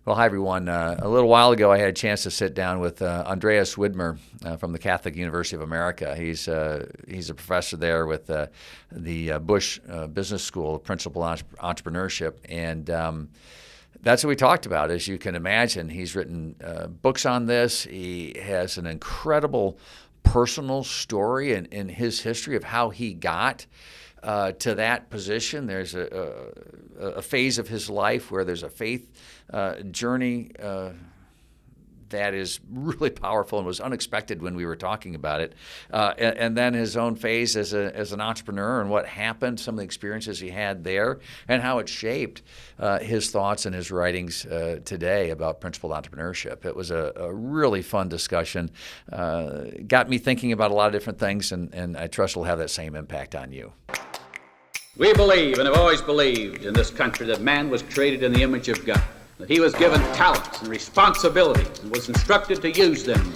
Well, hi, everyone. A little while ago, I had a chance to sit down with Andreas Widmer from the Catholic University of America. He's a professor there with the Bush Business School, Principal Entrepreneurship, and that's what we talked about. As you can imagine, he's written books on this. He has an incredible personal story in his history of how he got to that position. There's a phase of his life where there's a faith journey that is really powerful and was unexpected when we were talking about it. And then his own phase as an entrepreneur and what happened, some of the experiences he had there, and how it shaped his thoughts and his writings today about principled entrepreneurship. It was a really fun discussion. Got me thinking about a lot of different things, and I trust it'll have that same impact on you. We believe, and have always believed in this country, that man was created in the image of God, that he was given talents and responsibilities and was instructed to use them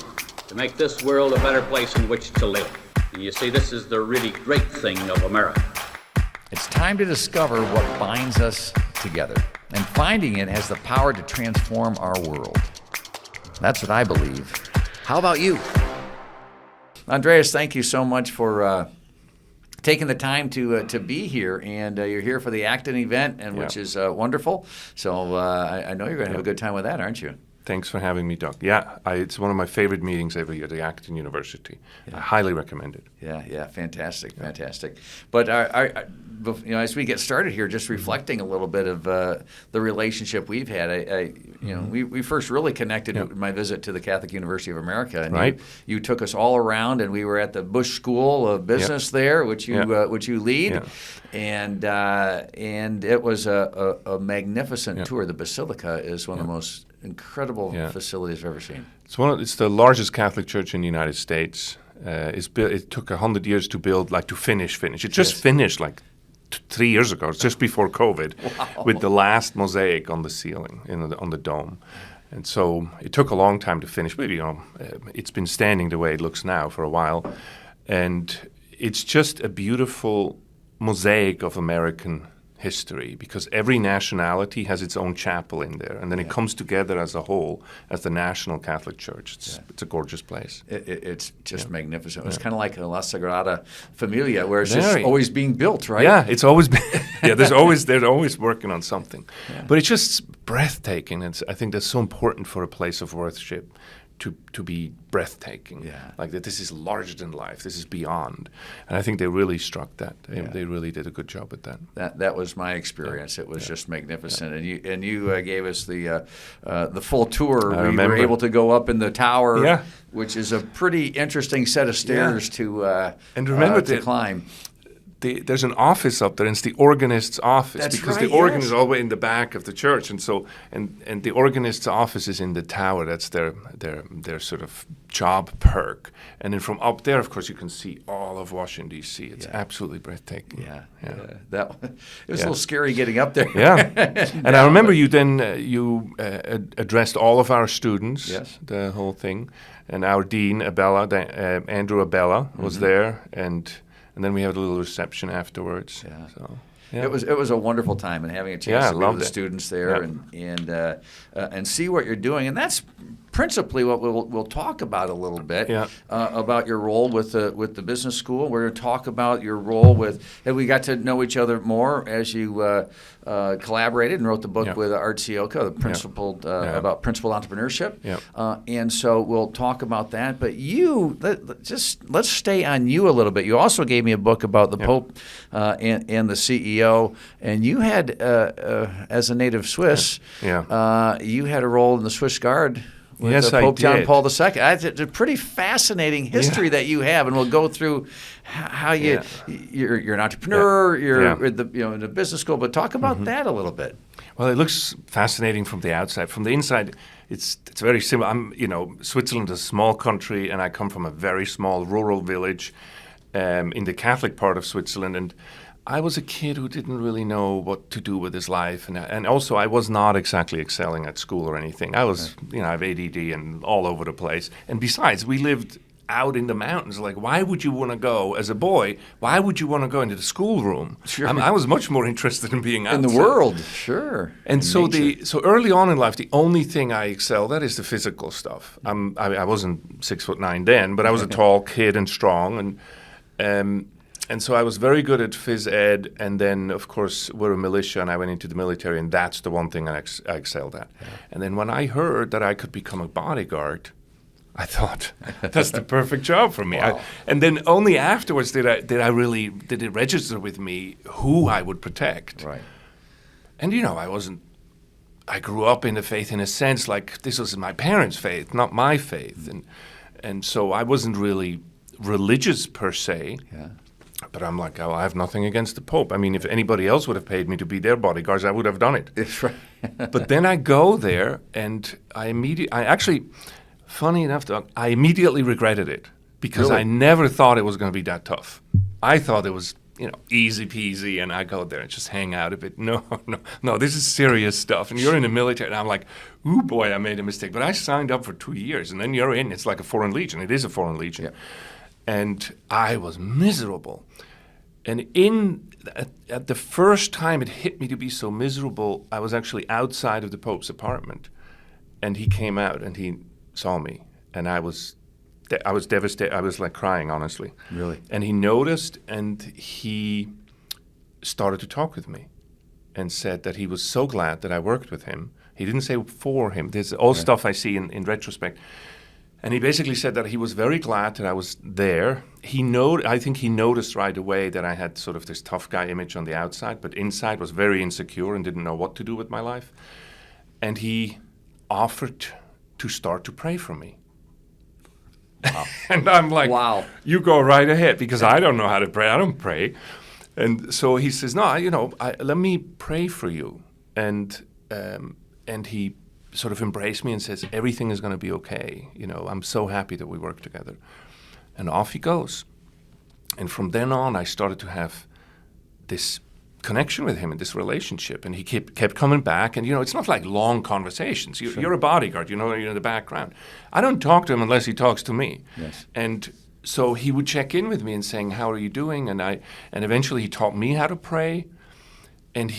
to make this world a better place in which to live. And you see, this is the really great thing of America. It's time to discover what binds us together, and finding it has the power to transform our world. That's what I believe. How about you? Andreas, thank you so much for taking the time to be here, and you're here for the Acton event, and which is wonderful. So I know you're going to have a good time with that, aren't you? Thanks for having me, Doug. Yeah, it's one of my favorite meetings every year, the Acton University. I highly recommend it. Yeah, fantastic. But as we get started here, just reflecting a little bit of the relationship we've had. We first really connected with my visit to the Catholic University of America, and you took us all around, and we were at the Bush School of Business there, which you lead, and it was a magnificent tour. The Basilica is one of the most incredible facilities I've ever seen. It's the largest Catholic church in the United States. It took 100 years to build, to finish. It just finished 3 years ago. It's just before COVID, with the last mosaic on the ceiling, on the dome. And so it took a long time to finish, but it's been standing the way it looks now for a while. And it's just a beautiful mosaic of American history, because every nationality has its own chapel in there, and then it comes together as a whole as the National Catholic Church. It's a gorgeous place. It's just magnificent. It's kind of like La Sagrada Familia, where it's just always being built, right? Yeah, it's always been. They're always working on something, but it's just breathtaking. I think that's so important for a place of worship. To be breathtaking, like that. This is larger than life. This is beyond, and I think they really struck that. They really did a good job at that. That was my experience. It was just magnificent, and you gave us the full tour. We were able to go up in the tower, which is a pretty interesting set of stairs to climb. There's an office up there, and it's the organist's office. That's because right, the organ is all the way in the back of the church, and so and the organist's office is in the tower. That's their sort of job perk. And then from up there, of course, you can see all of Washington D.C. It's absolutely breathtaking. It was a little scary getting up there. And I remember you addressed all of our students. The whole thing, and our dean Andrew Abella was there, and then we had a little reception afterwards. It was a wonderful time, and having a chance to meet with the students there and see what you're doing, and that's principally what we'll talk about a little bit about your role with the business school. We're going to talk about your role and we got to know each other more as you collaborated and wrote the book with Art Sioka, about principled entrepreneurship. And so we'll talk about that. But let's stay on you a little bit. You also gave me a book about the Pope and the CEO, and you had, as a native Swiss, you had a role in the Swiss Guard. With Pope John Paul II. It's a pretty fascinating history that you have, and we'll go through how you're an entrepreneur, you're in the business school, but talk about that a little bit. Well, it looks fascinating from the outside. From the inside, it's very similar. Switzerland is a small country, and I come from a very small rural village in the Catholic part of Switzerland, and I was a kid who didn't really know what to do with his life, and also I was not exactly excelling at school or anything. I was, I have ADD and all over the place. And besides, we lived out in the mountains. Like, why would you want to go as a boy? Why would you want to go into the schoolroom? Sure. I was much more interested in being outside. In the world, sure. And In so nature. so early on in life, the only thing I excelled at is the physical stuff. I wasn't 6'9" then, but I was a tall kid and strong, and so I was very good at phys ed. And then, of course, we're a militia, and I went into the military, and that's the one thing I excelled at. Yeah. And then when I heard that I could become a bodyguard, I thought that's the perfect job for me. Wow. And then only afterwards did it register with me who I would protect. Right. And I grew up in the faith in a sense, like this was my parents' faith, not my faith. And so I wasn't really religious per se. Yeah. But I'm like, I have nothing against the Pope. I mean, if anybody else would have paid me to be their bodyguards, I would have done it. That's right. But then I go there, and funny enough, Doug, I immediately regretted it because Really? I never thought it was going to be that tough. I thought it was, easy peasy, and I go there and just hang out a bit. No, this is serious stuff. And you're in the military, and I'm like, ooh, boy, I made a mistake. But I signed up for 2 years, and then you're in. It's like a foreign legion. It is a foreign legion. Yeah. And I was miserable. And at the first time it hit me to be so miserable, I was actually outside of the Pope's apartment. And he came out, and he saw me, and I was devastated. I was like crying, honestly. Really? And he noticed, and he started to talk with me and said that he was so glad that I worked with him. He didn't say for him. There's all stuff I see in retrospect. And he basically said that he was very glad that I was there. I think he noticed right away that I had sort of this tough guy image on the outside, but inside was very insecure and didn't know what to do with my life. And he offered to start to pray for me. Wow. And I'm like, wow. You go right ahead, because I don't know how to pray. I don't pray. And so he says, no, let me pray for you. And he sort of embraced me and says, everything is going to be okay. I'm so happy that we work together. And off he goes. And from then on, I started to have this connection with him in this relationship. And he kept coming back. And, it's not like long conversations. You're a bodyguard, you're in the background. I don't talk to him unless he talks to me. Yes. And so he would check in with me and saying, how are you doing? And eventually he taught me how to pray. And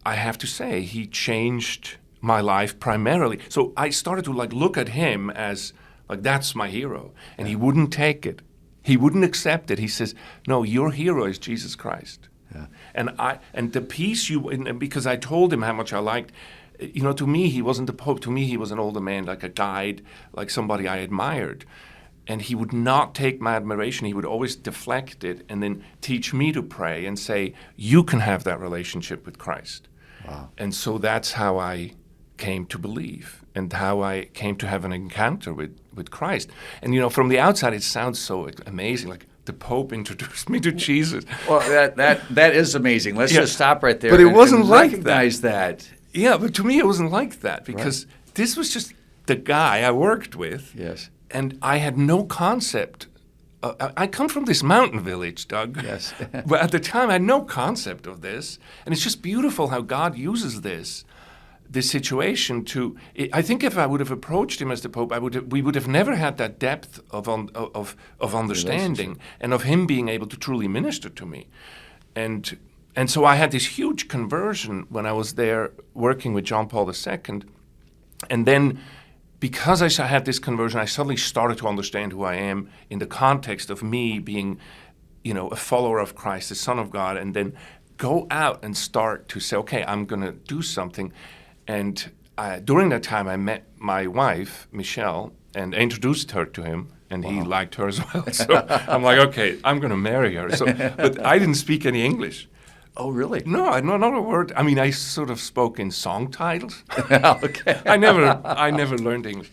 I have to say, he changed my life primarily. So I started to look at him as that's my hero. And he wouldn't take it. He wouldn't accept it. He says, no, your hero is Jesus Christ. Yeah. And the peace because I told him how much I liked, to me he wasn't the Pope. To me he was an older man, like a guide, like somebody I admired. And he would not take my admiration. He would always deflect it and then teach me to pray and say, you can have that relationship with Christ. Wow. And so that's how I came to believe and how I came to have an encounter with Christ. And, from the outside, it sounds so amazing, like the Pope introduced me to Jesus. Well, that is amazing. Let's just stop right there. But it wasn't and like recognize that. Yeah, but to me, it wasn't like that because this was just the guy I worked with. Yes. And I had no concept. I come from this mountain village, Doug. Yes. But at the time, I had no concept of this. And it's just beautiful how God uses this situation to. I think if I would have approached him as the Pope, we would have never had that depth of understanding and of him being able to truly minister to me. And so I had this huge conversion when I was there working with John Paul II. And then because I had this conversion, I suddenly started to understand who I am in the context of me being, a follower of Christ, the Son of God, and then go out and start to say, okay, I'm going to do something. And during that time, I met my wife, Michelle, and I introduced her to him, and he liked her as well. So I'm like, okay, I'm going to marry her. But I didn't speak any English. Oh, really? No, not a word. I mean, I sort of spoke in song titles. Okay. I never learned English.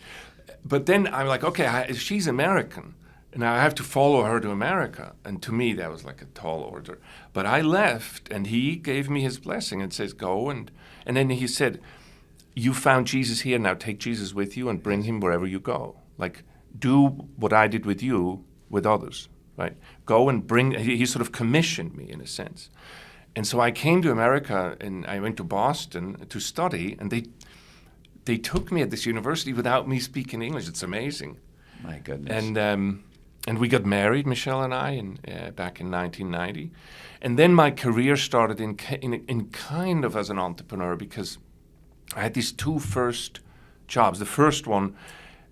But then I'm like, okay, she's American, and I have to follow her to America. And to me, that was like a tall order. But I left, and he gave me his blessing and says, go. And then he said, you found Jesus here, now take Jesus with you and bring him wherever you go. Like, do what I did with you with others, right? Go and bring, he sort of commissioned me in a sense. And so I came to America, and I went to Boston to study, and they took me at this university without me speaking English. It's amazing. My goodness. And we got married, Michelle and I, back in 1990. And then my career started in kind of as an entrepreneur, because I had these two first jobs. The first one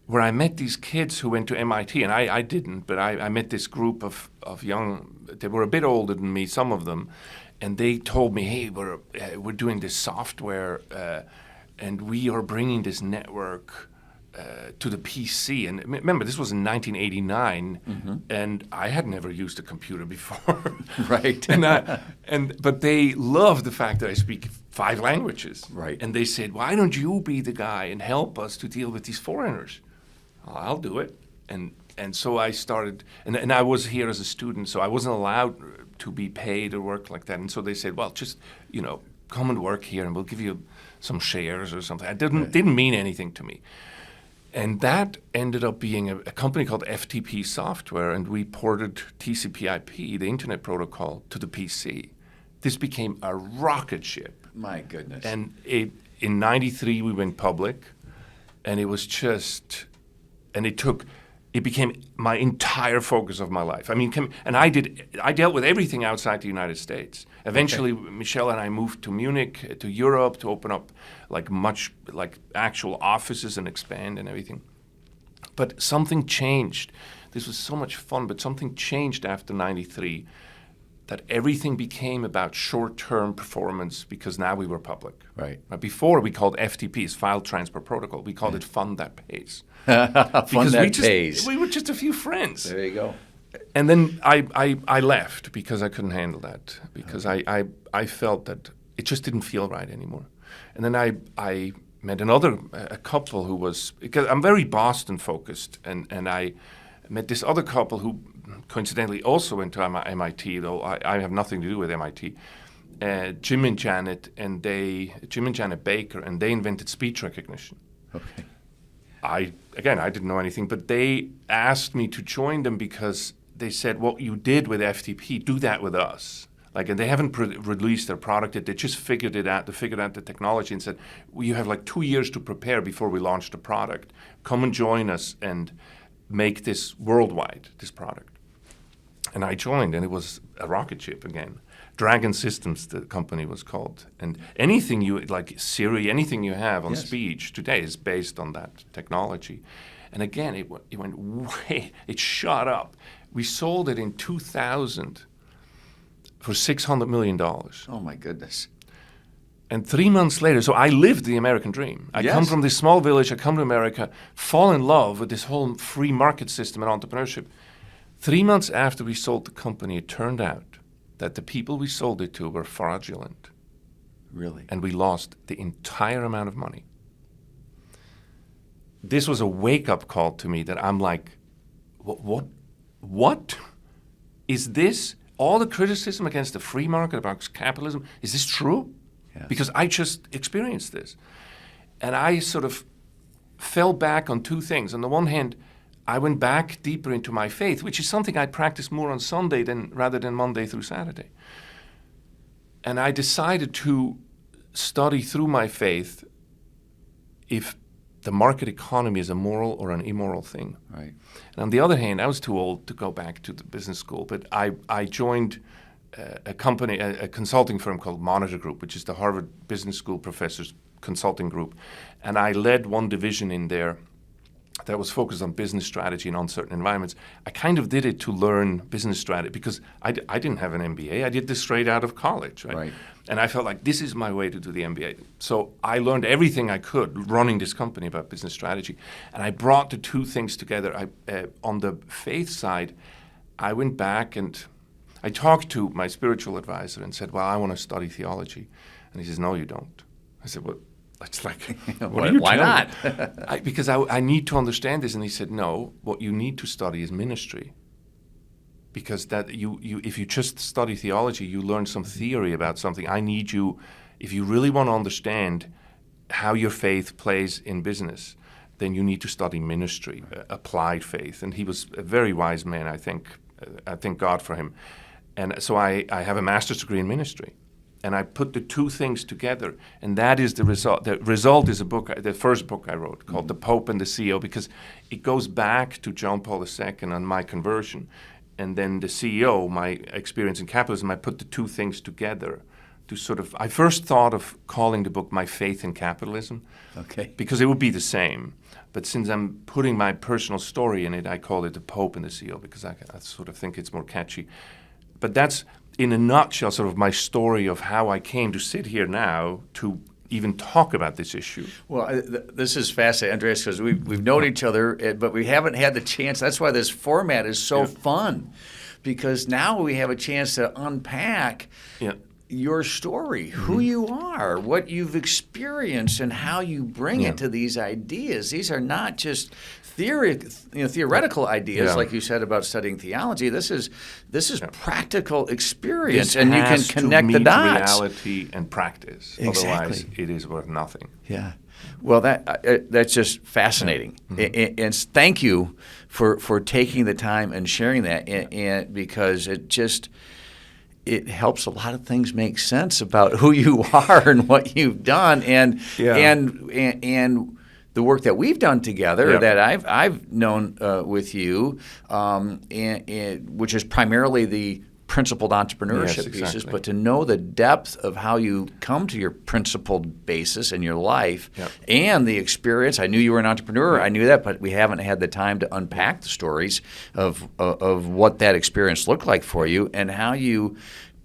where I met these kids who went to MIT, and I didn't, but I met this group of young, they were a bit older than me, some of them, and they told me, hey, we're doing this software, and we are bringing this network to the PC. And remember, this was in 1989, and I had never used a computer before. Right. But they loved the fact that I speak 5 languages. Right. And they said, why don't you be the guy and help us to deal with these foreigners? I'll do it. And so I started, and I was here as a student, so I wasn't allowed to be paid or work like that. And so they said, well, just, come and work here and we'll give you some shares or something. It didn't mean anything to me. And that ended up being a company called FTP Software, and we ported TCP/IP, the Internet Protocol, to the PC. This became a rocket ship. My goodness. And in 93 we went public, and it was just, and it became my entire focus of my life. I mean, and I dealt with everything outside the United States. Eventually, Michelle and I moved to Munich, to Europe, to open up like actual offices and expand and everything. But something changed. This was so much fun, but something changed after 93, that everything became about short-term performance, because now we were public. Right. Before, we called FTPs, File Transfer Protocol. We called it Fund That Pays. Pays. We were just a few friends. There you go. And then I left because I couldn't handle that, because I felt that it just didn't feel right anymore. And then I met a couple who was, because I'm very Boston focused, and I met this other couple who coincidentally also went to MIT, though I have nothing to do with MIT. Jim and Janet Baker, and they invented speech recognition. Okay. I didn't know anything, but they asked me to join them because they said, what you did with FTP, do that with us. And they haven't released their product yet. They just figured it out. They figured out the technology and said, well, you have 2 years to prepare before we launch the product. Come and join us and make this worldwide, this product. And I joined, and it was a rocket ship again. Dragon Systems, the company was called. And anything like Siri, anything you have on speech today is based on that technology. And again, it went way, it shot up. We sold it in 2000 for $600 million. Oh, my goodness. And 3 months later, so I lived the American dream. I come from this small village, I come to America, fall in love with this whole free market system and entrepreneurship. 3 months after we sold the company, it turned out that the people we sold it to were fraudulent. Really? And we lost the entire amount of money. This was a wake-up call to me that I'm like, what? Is this all the criticism against the free market, about capitalism, is this true? Yes. Because I just experienced this. And I sort of fell back on two things. On the one hand, I went back deeper into my faith, which is something I practice more on Sunday rather than Monday through Saturday. And I decided to study through my faith if the market economy is a moral or an immoral thing. Right. And on the other hand, I was too old to go back to the business school, but I joined a company, a consulting firm called Monitor Group, which is the Harvard Business School professors' consulting group. And I led one division in there that was focused on business strategy in uncertain environments. I kind of did it to learn business strategy because I didn't have an MBA. I did this straight out of college, right? And I felt like this is my way to do the MBA. So I learned everything I could running this company about business strategy. And I brought the two things together. On the faith side, I went back and I talked to my spiritual advisor and said, well, I want to study theology. And he says, no, you don't. I said, well, it's like, what are you why telling not? me? Because I need to understand this. And he said, no, what you need to study is ministry. Because that if you just study theology, you learn some theory about something. I need you, if you really want to understand how your faith plays in business, then you need to study ministry, applied faith. And he was a very wise man, I think. I thank God for him. And so I have a master's degree in ministry. And I put the two things together, and that is the result. The result is the first book I wrote, called The Pope and the CEO, because it goes back to John Paul II and my conversion. And then the CEO, my experience in capitalism, I put the two things together to I first thought of calling the book My Faith in Capitalism, because it would be the same. But since I'm putting my personal story in it, I call it The Pope and the CEO, because I sort of think it's more catchy. But that's, in a nutshell, sort of my story of how I came to sit here now to even talk about this issue. Well, this is fascinating, Andreas, because we've known each other, but we haven't had the chance. That's why this format is so fun, because now we have a chance to unpack your story, who you are, what you've experienced, and how you bring it to these ideas. These are not just theoretical ideas, like you said about studying theology. This is practical experience, and you can connect the dots. Reality and practice. Exactly. Otherwise, it is worth nothing. Yeah. Well, that's just fascinating, and thank you for taking the time and sharing that, and because it helps a lot of things make sense about who you are and what you've done, and the work that we've done together that I've known with you, and which is primarily the principled entrepreneurship pieces, but to know the depth of how you come to your principled basis in your life and the experience. I knew you were an entrepreneur. I knew that, but we haven't had the time to unpack the stories of what that experience looked like for you and how you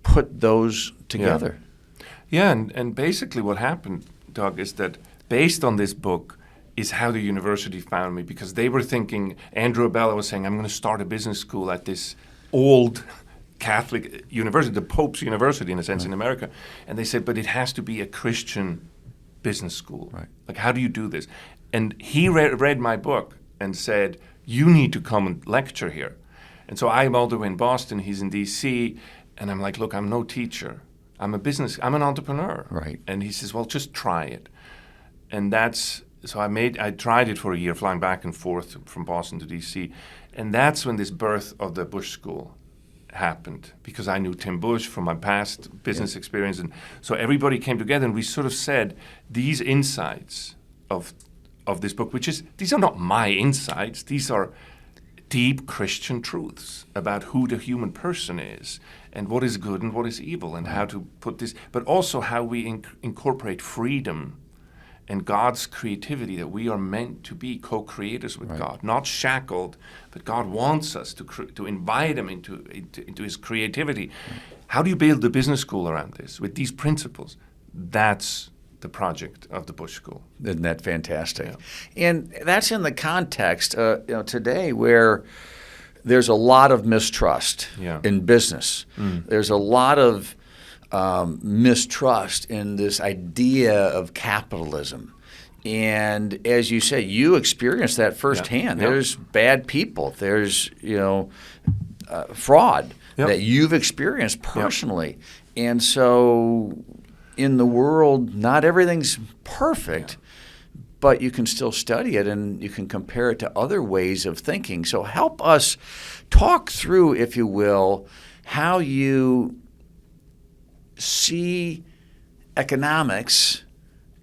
put those together. Yeah, and basically what happened, Doug, is that based on this book is how the university found me, because they were thinking, Andrew Abella was saying, I'm going to start a business school at this old Catholic university, the Pope's university in a sense in America. And they said, but it has to be a Christian business school. Right. Like, how do you do this? And he read my book and said, you need to come and lecture here. And so I'm all the way in Boston, he's in D.C., and I'm like, look, I'm no teacher. I'm an entrepreneur. Right. And he says, well, just try it. And so I tried it for a year, flying back and forth from Boston to D.C., and that's when this birth of the Bush School happened, because I knew Tim Bush from my past business experience. And so everybody came together, and we sort of said, these insights of this book, these are not my insights, these are deep Christian truths about who the human person is and what is good and what is evil, and how to put this, but also how we incorporate freedom and God's creativity, that we are meant to be co-creators with God, not shackled, but God wants us to invite him into his creativity. How do you build a business school around this with these principles? That's the project of the Bush School. Isn't that fantastic? Yeah. And that's in the context today where there's a lot of mistrust in business. There's a lot of mistrust in this idea of capitalism. And as you say, you experienced that firsthand. There's bad people. There's fraud that you've experienced personally. And so in the world, not everything's perfect, but you can still study it and you can compare it to other ways of thinking. So help us talk through, if you will, how you see economics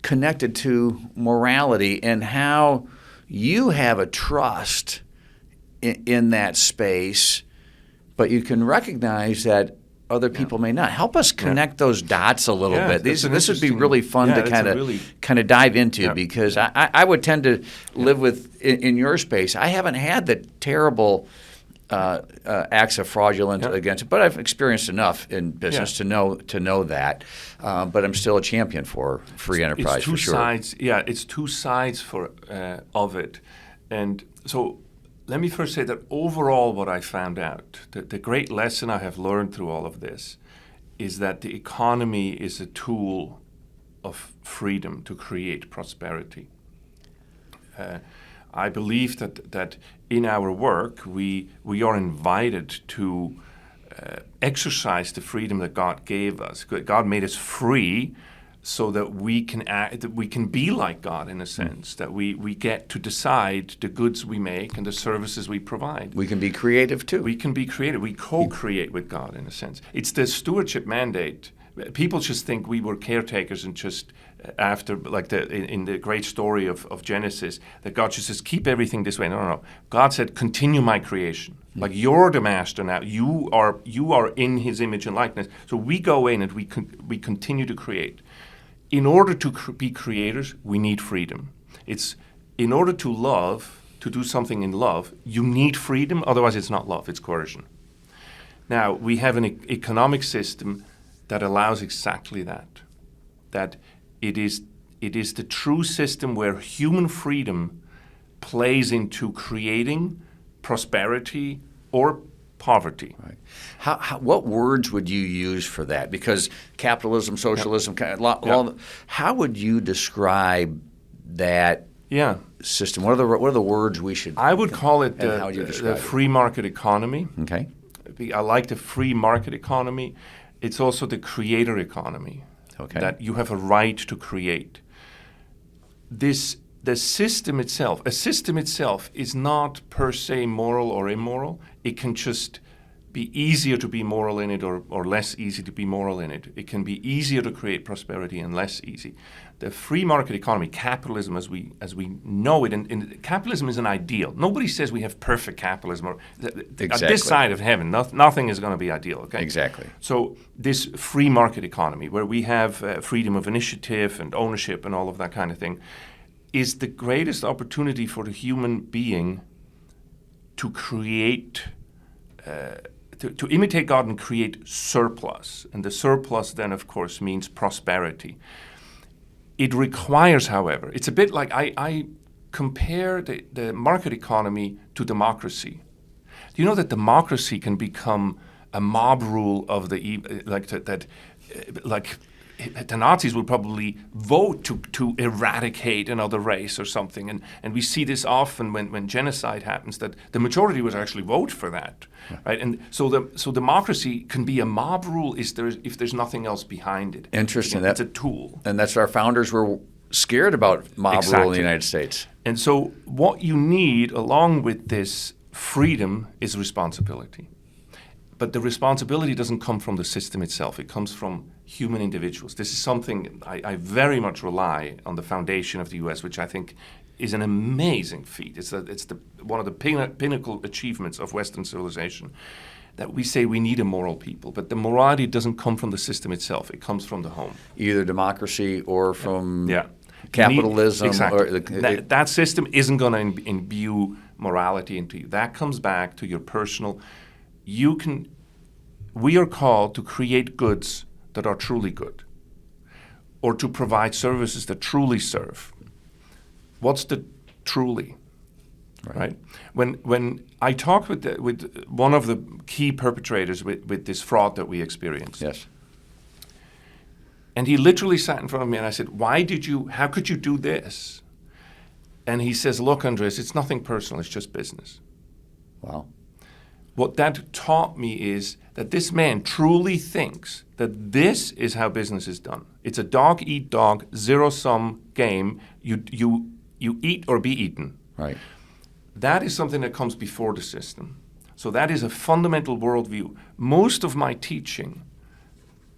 connected to morality, and how you have a trust in that space, but you can recognize that other people may not. Help us connect those dots a little bit. This would be really fun to kind of dive into, because I would tend to live in your space. I haven't had the terrible acts of fraudulence against it, but I've experienced enough in business to know that. But I'm still a champion for free enterprise. It's two sides. Yeah, it's two sides of it, and so let me first say that overall, what I found out, the great lesson I have learned through all of this, is that the economy is a tool of freedom to create prosperity. I believe that in our work, we are invited to exercise the freedom that God gave us. God made us free so that we can act, that we can be like God in a sense, that we get to decide the goods we make and the services we provide. We can be creative too. We can be creative. We co-create with God in a sense. It's the stewardship mandate People just think we were caretakers and just after, like in the great story of Genesis, that God just says, keep everything this way. No. God said, continue my creation. Like you're the master now. You are in His image and likeness. So we go in and we continue to create. In order to be creators, we need freedom. It's in order to love, to do something in love, you need freedom. Otherwise, it's not love. It's coercion. Now, we have an economic system that allows exactly that. That it is the true system where human freedom plays into creating prosperity or poverty. Right. What words would you use for that? Because capitalism, socialism, how would you describe that system? What are the words we should? I would call it the free market economy. Okay. I like the free market economy. It's also the creator economy. Okay. That you have a right to create. The system itself, a system itself is not per se moral or immoral. It can just be easier to be moral in it or less easy to be moral in it. It can be easier to create prosperity and less easy. The free market economy, capitalism as we know it, and capitalism is an ideal. Nobody says we have perfect capitalism. Exactly. At this side of heaven, nothing is going to be ideal. Okay. Exactly. So this free market economy, where we have freedom of initiative and ownership and all of that kind of thing, is the greatest opportunity for the human being to create, to imitate God and create surplus. And the surplus then, of course, means prosperity. It requires, however, it's a bit like I compare the market economy to democracy. Do you know that democracy can become a mob rule of the the Nazis would probably vote to eradicate another race or something, and we see this often when genocide happens, that the majority would actually vote for that, right? And so democracy can be a mob rule if there's nothing else behind it. Interesting. Again, it's a tool, and that's our founders were scared about mob rule in the United States. And so what you need along with this freedom is responsibility. But the responsibility doesn't come from the system itself. It comes from human individuals. This is something I very much rely on the foundation of the U.S., which I think is an amazing feat. It's one of the pinnacle achievements of Western civilization, that we say we need a moral people. But the morality doesn't come from the system itself. It comes from the home. Either democracy or from capitalism. Exactly. That system isn't going to imbue morality into you. That comes back to your personal. We are called to create goods that are truly good, or to provide services that truly serve. What's the truly? Right? When I talked with one of the key perpetrators with this fraud that we experienced. Yes. And he literally sat in front of me and I said, how could you do this? And he says, look, Andreas, it's nothing personal, it's just business. Wow. What that taught me is that this man truly thinks that this is how business is done. It's a dog-eat-dog, zero-sum game. You eat or be eaten. Right. That is something that comes before the system. So that is a fundamental worldview. Most of my teaching,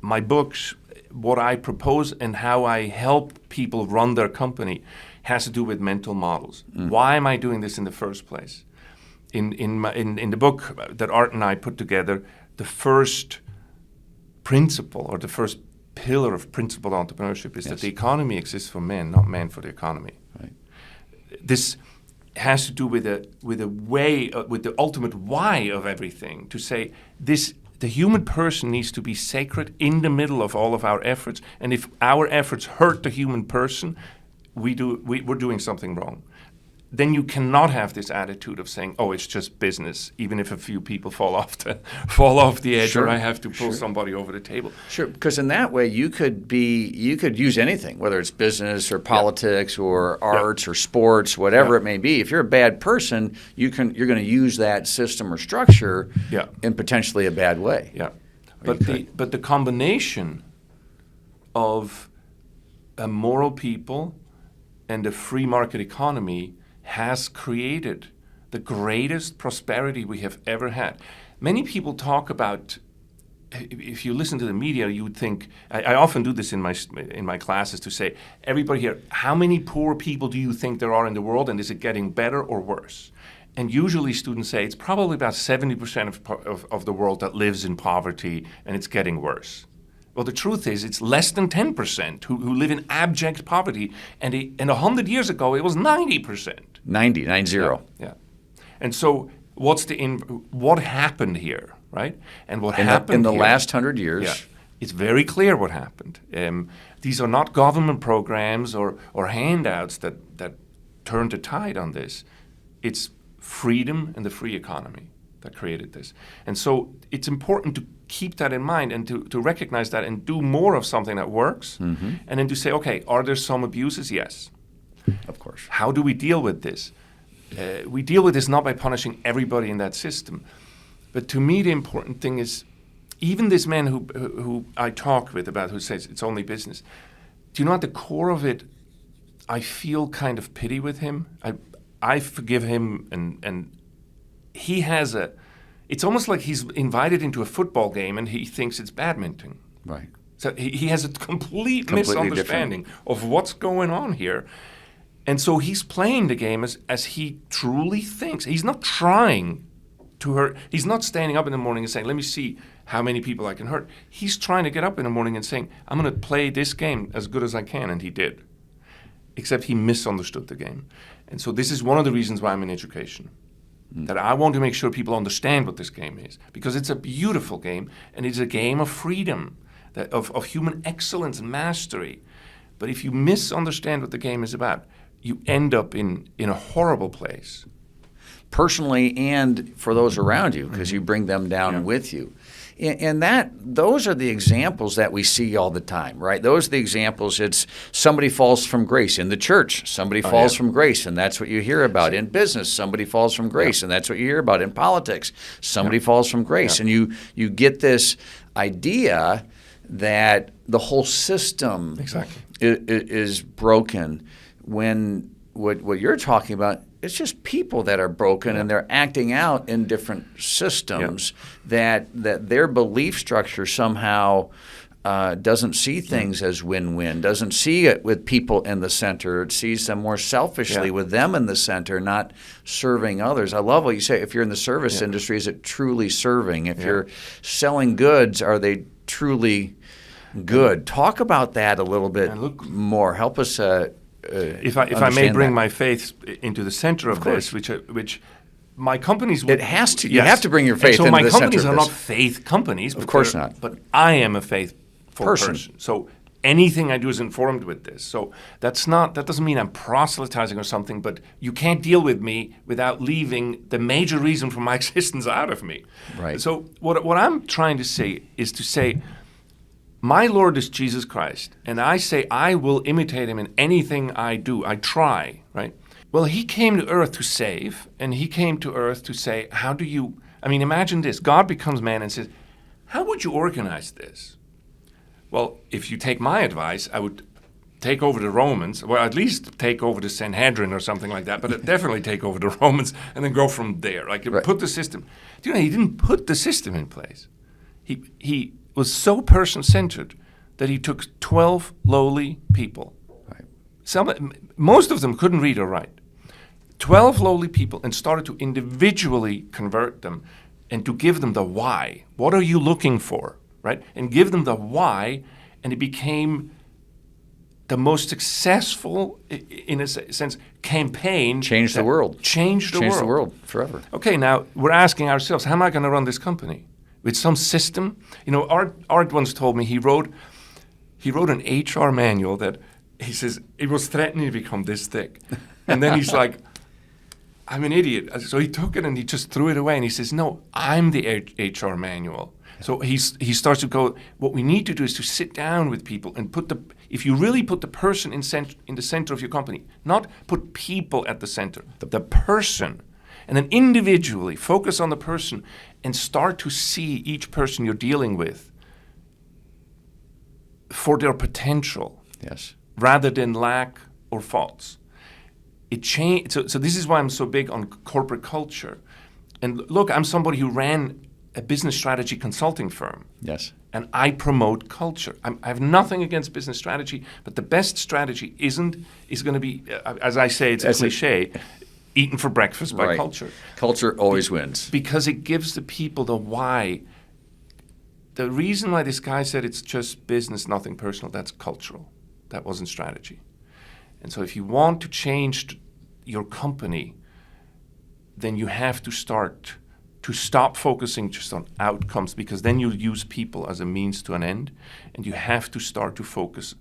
my books, what I propose and how I help people run their company has to do with mental models. Why am I doing this in the first place? In the book that Art and I put together, the first principle or the first pillar of principled entrepreneurship is that the economy exists for men, not men for the economy. Right. This has to do with the ultimate why of everything. To say the human person needs to be sacred in the middle of all of our efforts, and if our efforts hurt the human person, we're doing something wrong. Then you cannot have this attitude of saying, "Oh, it's just business," even if a few people fall off the edge, or I have to pull somebody over the table. Sure, because in that way you could use anything, whether it's business or politics or arts or sports, whatever it may be. If you're a bad person, you're going to use that system or structure in potentially a bad way. Yeah, but the combination of a moral people and a free market economy has created the greatest prosperity we have ever had. Many people talk about if you listen to the media, you would think, I often do this in my classes to say, everybody here, how many poor people do you think there are in the world, and is it getting better or worse? And usually students say it's probably about 70% of the world that lives in poverty, and it's getting worse. Well, the truth is it's less than 10% who live in abject poverty, and 100 years ago it was 90%. 90. Yeah. And so what happened here, right? And what happened in the here, last 100 years? Yeah, it's very clear what happened. These are not government programs or handouts that turned the tide on this. It's freedom and the free economy that created this. And so it's important to keep that in mind and to recognize that and do more of something that works, and then to say, okay, are there some abuses? Yes. Of course. How do we deal with this? We deal with this not by punishing everybody in that system, but to me the important thing is, even this man who I talk with about, who says it's only business, do you know at the core of it, I feel kind of pity with him. I forgive him, and he has it's almost like he's invited into a football game and he thinks it's badminton. Right. So he has a complete Completely misunderstanding of what's going on here. And so he's playing the game as he truly thinks. He's not trying to hurt. He's not standing up in the morning and saying, let me see how many people I can hurt. He's trying to get up in the morning and saying, I'm going to play this game as good as I can, and he did. Except he misunderstood the game. And so this is one of the reasons why I'm in education. That I want to make sure people understand what this game is. Because it's a beautiful game, and it's a game of freedom, of human excellence and mastery. But if you misunderstand what the game is about, you end up in a horrible place. Personally and for those around you, because you bring them down with you. And those are the examples that we see all the time, right? Those are the examples. It's somebody falls from grace in the church. Somebody falls from grace, and that's what you hear about. In business, somebody falls from grace, and that's what you hear about. In politics, somebody falls from grace. And you get this idea that the whole system is broken, when what you're talking about, it's just people that are broken, and they're acting out in different systems that their belief structure somehow doesn't see things as win-win, doesn't see it with people in the center. It sees them more selfishly with them in the center, not serving others. I love what you say. If you're in the service industry, is it truly serving? If you're selling goods, are they truly good? Talk about that a little bit more. Help us if I may bring my faith into the center of this, which my companies it has to. You have to bring your faith into the center. So my companies are not faith companies. Of course not. But I am a faithful person. So anything I do is informed with this. So that doesn't mean I'm proselytizing or something, but you can't deal with me without leaving the major reason for my existence out of me. Right. So what I'm trying to say is to say, my Lord is Jesus Christ, and I say I will imitate him in anything I do. I try, right? Well, he came to earth to save, and he came to earth to say, imagine this. God becomes man and says, how would you organize this? Well, if you take my advice, I would take over the Romans, or at least take over the Sanhedrin or something like that, but definitely take over the Romans and then go from there. Put the system. Do you know, he didn't put the system in place. He was so person-centered that he took 12 lowly people. Right. Most of them couldn't read or write. 12 lowly people, and started to individually convert them and to give them the why. What are you looking for, right? And give them the why, and it became the most successful, in a sense, campaign. Changed the world. Changed the world forever. Okay, now we're asking ourselves, how am I going to run this company? With some system? You know, Art once told me he wrote an HR manual that he says it was threatening to become this thick. And then he's like, I'm an idiot. So he took it and he just threw it away, and he says, no, I'm the HR manual. So he starts to go, what we need to do is to sit down with people and if you really put the person in the center of your company, not put people at the center, the person, and then individually focus on the person and start to see each person you're dealing with for their potential, rather than lack or faults. So this is why I'm so big on corporate culture. And look, I'm somebody who ran a business strategy consulting firm. Yes. And I promote culture. I have nothing against business strategy, but the best strategy is going to be, as I say, it's a cliche, eaten for breakfast by culture. Culture always wins. Because it gives the people the why. The reason why this guy said it's just business, nothing personal, that's cultural. That wasn't strategy. And so if you want to change your company, then you have to stop focusing just on outcomes, because then you'll use people as a means to an end, and you have to start to focus,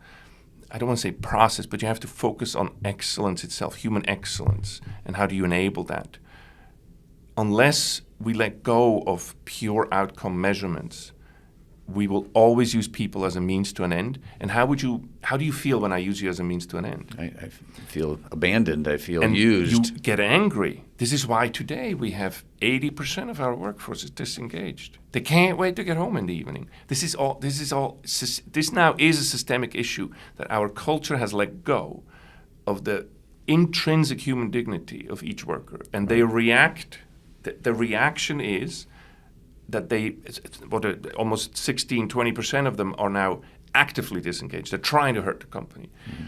I don't want to say process, but you have to focus on excellence itself, human excellence, and how do you enable that? Unless we let go of pure outcome measurements, we will always use people as a means to an end. And how do you feel when I use you as a means to an end? I feel abandoned. I feel and used. You get angry. This is why today we have 80% of our workforce is disengaged. They can't wait to get home in the evening. This now is a systemic issue, that our culture has let go of the intrinsic human dignity of each worker, and they react. The reaction is that almost 16-20% of them are now actively disengaged. They're trying to hurt the company. Mm-hmm.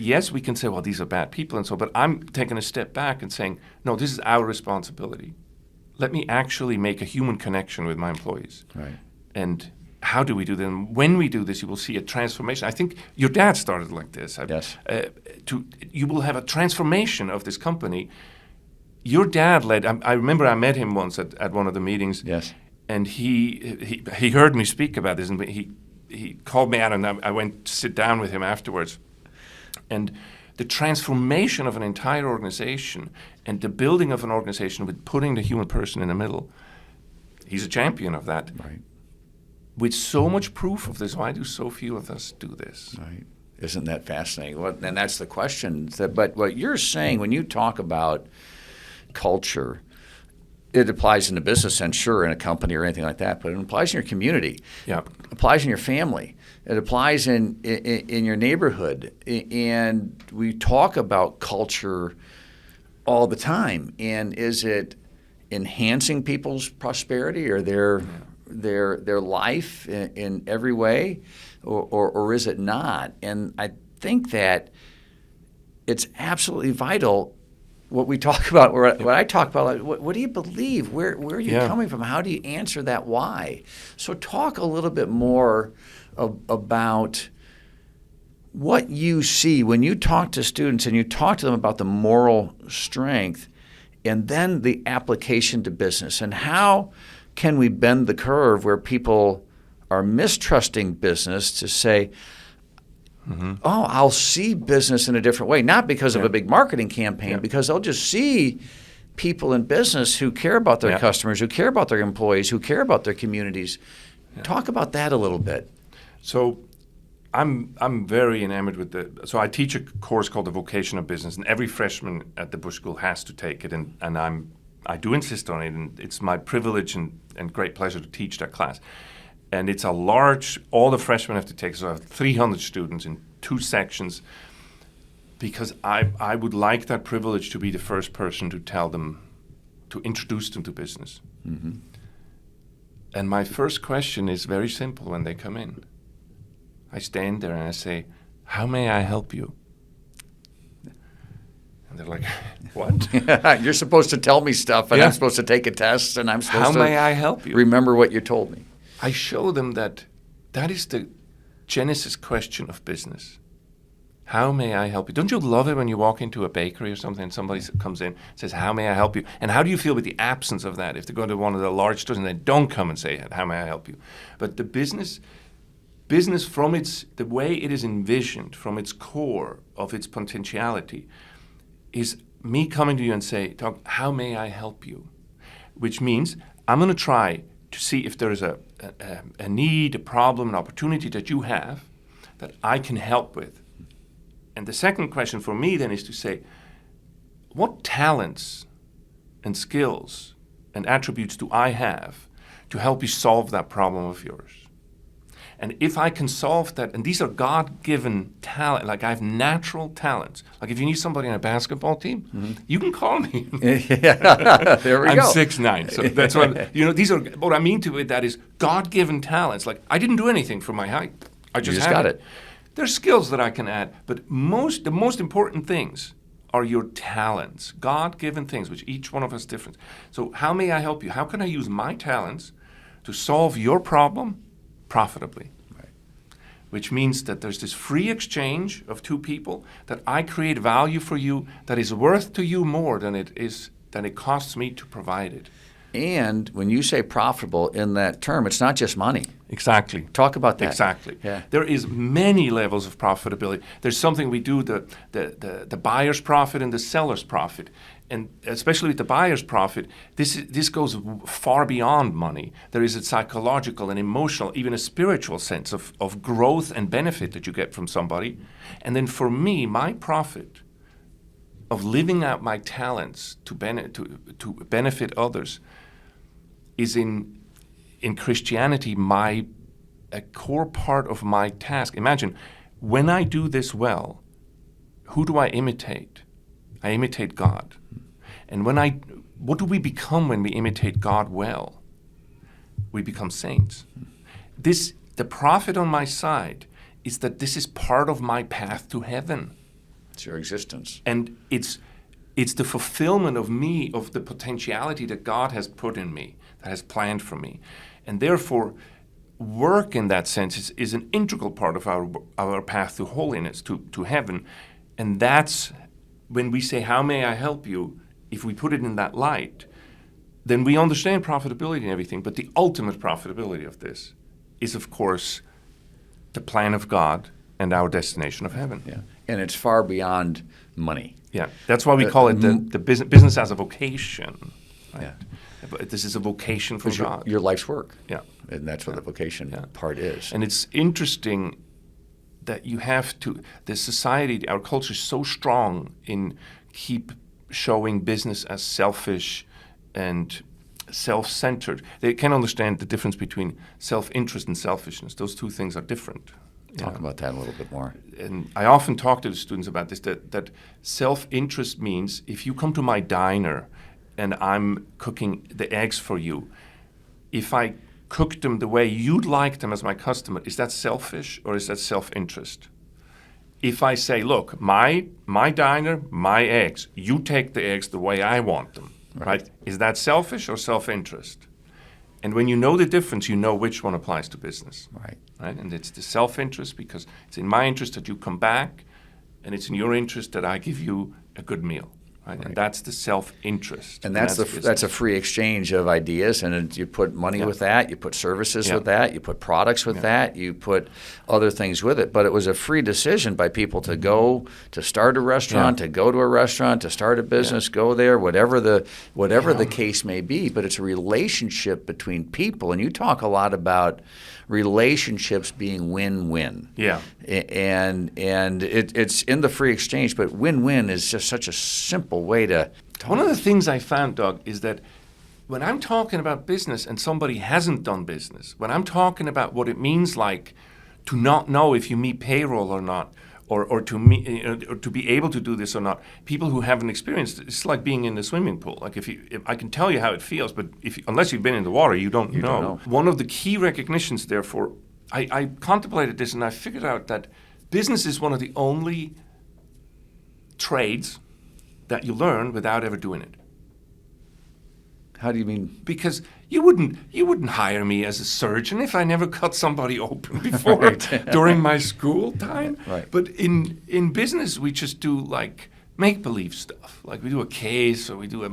Yes, we can say, well, these are bad people and so, but I'm taking a step back and saying, no, this is our responsibility. Let me actually make a human connection with my employees. Right. And how do we do that? And when we do this, you will see a transformation. I think your dad started like this. Yes. You will have a transformation of this company. Your dad led. I remember I met him once at one of the meetings. Yes. And he heard me speak about this, and he called me out, and I went to sit down with him afterwards. And the transformation of an entire organization and the building of an organization with putting the human person in the middle, he's a champion of that. Right. With so much proof of this, why do so few of us do this? Right. Isn't that fascinating? Well, and that's the question. But what you're saying when you talk about culture, it applies in the business sense, sure, in a company or anything like that, but it applies in your community. Yeah. It applies in your family. It applies in your neighborhood. And we talk about culture all the time. And is it enhancing people's prosperity or their life in every way, or is it not? And I think that it's absolutely vital. What we talk about, or what I talk about, what do you believe? Where are you coming from? How do you answer that why? So talk a little bit more about what you see when you talk to students and you talk to them about the moral strength and then the application to business. And how can we bend the curve where people are mistrusting business to say, oh, I'll see business in a different way, not because of a big marketing campaign, because they'll just see people in business who care about their customers, who care about their employees, who care about their communities. Talk about that a little bit. So I'm very enamored with so I teach a course called the Vocation of Business, and every freshman at the Bush School has to take it, and I do insist on it, and it's my privilege and great pleasure to teach that class. And it's all the freshmen have to take, so I have 300 students in 2 sections, because I would like that privilege to be the first person to tell them, to introduce them to business. Mm-hmm. And my first question is very simple when they come in. I stand there and I say, how may I help you? And they're like, what? You're supposed to tell me stuff, and I'm supposed to take a test, and I'm supposed to how may I help you? Remember what you told me. I show them that is the genesis question of business. How may I help you? Don't you love it when you walk into a bakery or something and somebody comes in and says, how may I help you? And how do you feel with the absence of that if they go to one of the large stores and they don't come and say, how may I help you? But the business from the way it is envisioned, from its core of its potentiality, is me coming to you and say, Doug, how may I help you? Which means I'm going to try to see if there is a need, a problem, an opportunity that you have that I can help with. And the second question for me then is to say, what talents and skills and attributes do I have to help you solve that problem of yours? And if I can solve that, and these are God-given talent, like I have natural talents. Like if you need somebody on a basketball team, you can call me. Yeah, there we I'm go. 6'9", so that's what these are. What I mean to it, that is God-given talents. Like I didn't do anything for my height. I just got it. There's skills that I can add, but the most important things are your talents, God-given things, which each one of us is different. So how may I help you? How can I use my talents to solve your problem profitably? Right. Which means that there's this free exchange of two people, that I create value for you that is worth to you more than it costs me to provide it. And when you say profitable in that term, it's not just money. Exactly. Talk about that. Exactly. Yeah. There is many levels of profitability. There's something we do, the buyer's profit and the seller's profit. And especially with the buyer's profit, this goes far beyond money. There is a psychological and emotional, even a spiritual sense of growth and benefit that you get from somebody. And then for me, my profit of living out my talents to benefit others is in Christianity a core part of my task. Imagine, when I do this well, who do I imitate? I imitate God. And what do we become when we imitate God well? We become saints. The profit on my side is that this is part of my path to heaven. It's your existence. And it's the fulfillment of me, of the potentiality that God has put in me, that has planned for me. And therefore, work in that sense is an integral part of our path to holiness, to heaven. And that's when we say, how may I help you? If we put it in that light, then we understand profitability and everything. But the ultimate profitability of this is, of course, the plan of God and our destination of heaven. Yeah. And it's far beyond money. Yeah, that's why we call it the business as a vocation. Right? Yeah. But this is a vocation from God. Your life's work. Yeah. And that's what the vocation part is. And it's interesting that you have to, the society, our culture is so strong in keep showing business as selfish and self-centered. They can't understand the difference between self-interest and selfishness. Those two things are different. Talk about that a little bit more. And I often talk to the students about this, that self-interest means if you come to my diner and I'm cooking the eggs for you, if I cook them the way you'd like them as my customer, is that selfish or is that self-interest? If I say, look, my diner, my eggs, you take the eggs the way I want them, right? Is that selfish or self-interest? And when you know the difference, you know which one applies to business. Right. And it's the self-interest because it's in my interest that you come back, and it's in your interest that I give you a good meal. Right? And that's the self-interest. And that's a free exchange of ideas, and you put money with that, you put services with that, you put products with that, you put other things with it. But it was a free decision by people to go to start a restaurant, to go to a restaurant, to start a business, go there, whatever the case may be. But it's a relationship between people, and you talk a lot about relationships being win-win. Yeah. And it's in the free exchange, but win-win is just such a simple way to talk. One of the things I found, Doug, is that when I'm talking about business and somebody hasn't done business, when I'm talking about what it means like to not know if you meet payroll or not, or to be able to do this or not, people who haven't experienced it, it's like being in the swimming pool. Like if I can tell you how it feels, but unless you've been in the water, you don't know. One of the key recognitions, therefore, I contemplated this and I figured out that business is one of the only trades that you learn without ever doing it. How do you mean? Because you wouldn't hire me as a surgeon if I never cut somebody open before during my school time. Right. But in business, we just do like make-believe stuff. Like we do a case or we do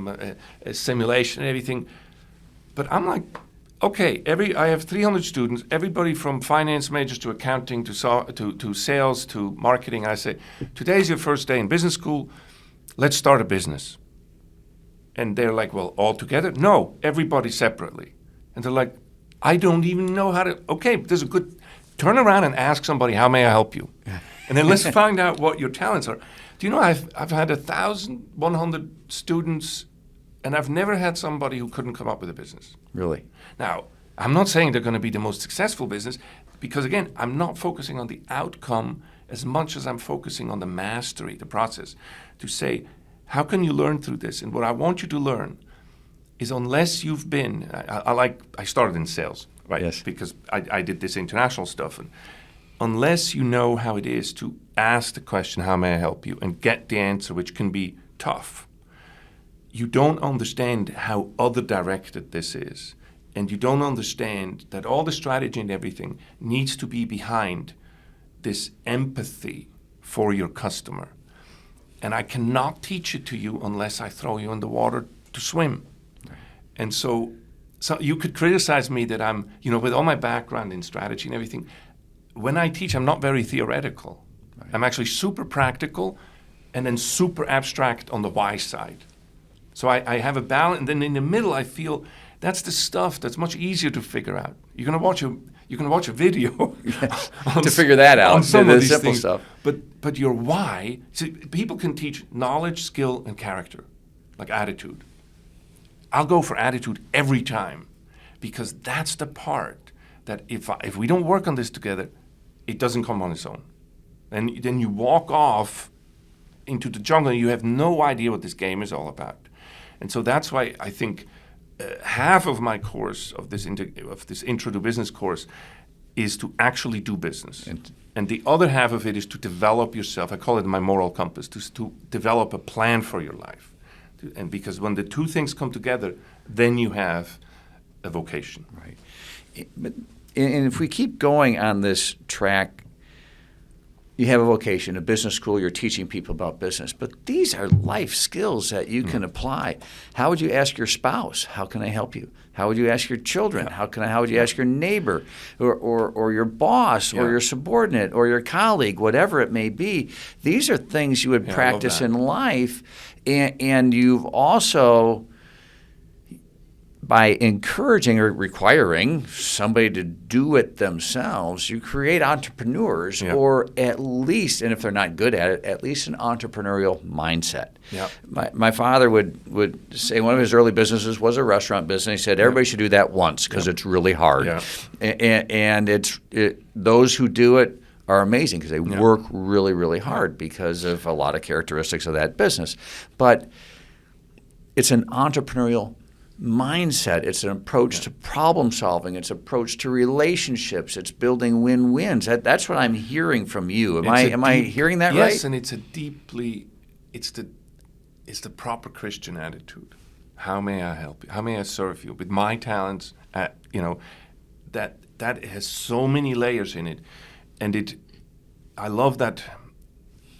a simulation and everything. But I'm like, okay, I have 300 students, everybody from finance majors to accounting to sales to marketing. I say, today's your first day in business school. Let's start a business. And they're like, well, all together? No, everybody separately. And they're like, I don't even know how to. Okay, there's a good. Turn around and ask somebody, how may I help you? And then let's find out what your talents are. Do you know I've had 1,100 students, and I've never had somebody who couldn't come up with a business. Really? Now, I'm not saying they're going to be the most successful business Because again, I'm not focusing on the outcome as much as I'm focusing on the mastery, the process, to say, how can you learn through this? And what I want you to learn is, unless you've been, I started in sales, right? Yes. Because I did this international stuff. And unless you know how it is to ask the question, how may I help you, and get the answer, which can be tough, you don't understand how other directed this is. And you don't understand that all the strategy and everything needs to be behind this empathy for your customer. And I cannot teach it to you unless I throw you in the water to swim. Right. And so you could criticize me that I'm, with all my background in strategy and everything, when I teach, I'm not very theoretical. Right. I'm actually super practical and then super abstract on the why side. So I have a balance, and then in the middle I feel that's the stuff that's much easier to figure out. You can watch a video yes. to figure that out. On some of these simple things. Stuff. But your why. See, people can teach knowledge, skill, and character, like attitude. I'll go for attitude every time, because that's the part that if we don't work on this together, it doesn't come on its own. And then you walk off into the jungle and you have no idea what this game is all about. And so that's why I think half of my course of this Intro to Business course is to actually do business. And the other half of it is to develop yourself. I call it my moral compass, to develop a plan for your life. And because when the two things come together, then you have a vocation. Right. And if we keep going on this track, you have a vocation, a business school, you're teaching people about business, but these are life skills that you can apply. How would you ask your spouse, how can I help you? How would you ask your children? How would you ask your neighbor or your boss or your subordinate or your colleague, whatever it may be? These are things you would practice in life, and you've also, by encouraging or requiring somebody to do it themselves, you create entrepreneurs, or at least, and if they're not good at it, at least an entrepreneurial mindset. Yep. My father would say one of his early businesses was a restaurant business. He said everybody should do that once because it's really hard. And those who do it are amazing because they work really, really hard because of a lot of characteristics of that business. But it's an entrepreneurial mindset. It's an approach to problem solving. It's an approach to relationships. It's building win-wins. That's what I'm hearing from you. Am I hearing that right? Yes, and it's it's the proper Christian attitude. How may I help you? How may I serve you with my talents? That has so many layers in it, and I love that.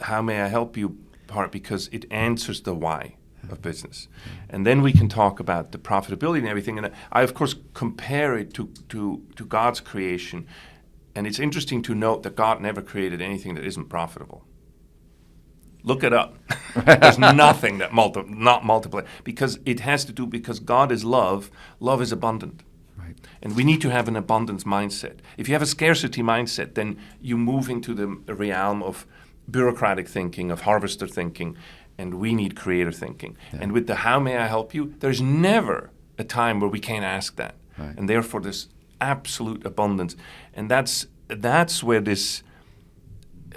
How may I help you part, because it answers the why of business. And then we can talk about the profitability and everything. And I, of course, compare it to God's creation. And it's interesting to note that God never created anything that isn't profitable. Look it up. There's nothing that not multiply. Because it has to do, because God is love. Love is abundant. Right. And we need to have an abundance mindset. If you have a scarcity mindset, then you move into the realm of bureaucratic thinking, of harvester thinking, and we need creator thinking. Yeah. And with the how may I help you, there's never a time where we can't ask that. Right. And therefore this absolute abundance. And that's where this,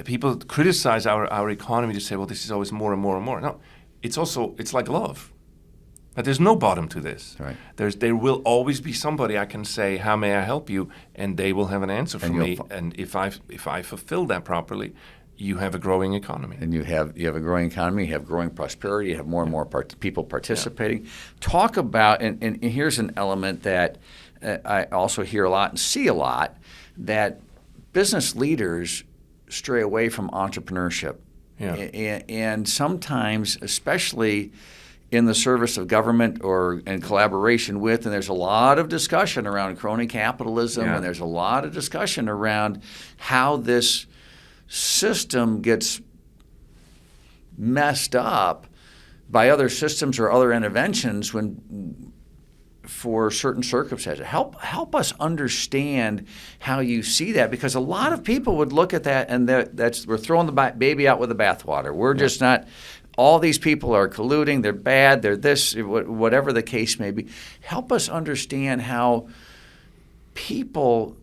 people criticize our economy to say, well, this is always more and more and more. No, it's like love. But there's no bottom to this. Right. There will always be somebody I can say, how may I help you? And they will have an answer for me. And if I fulfill that properly, you have a growing economy. And you have a growing economy, you have growing prosperity, you have more and more people participating. Yeah. Talk about, and here's an element that I also hear a lot and see a lot, that business leaders stray away from entrepreneurship. Yeah. And sometimes, especially in the service of government or in collaboration with, and there's a lot of discussion around crony capitalism, and there's a lot of discussion around how this system gets messed up by other systems or other interventions for certain circumstances. Help us understand how you see that, because a lot of people would look at that and we're throwing the baby out with the bathwater. We're just not. All these people are colluding. They're bad. They're this. Whatever the case may be. Help us understand how people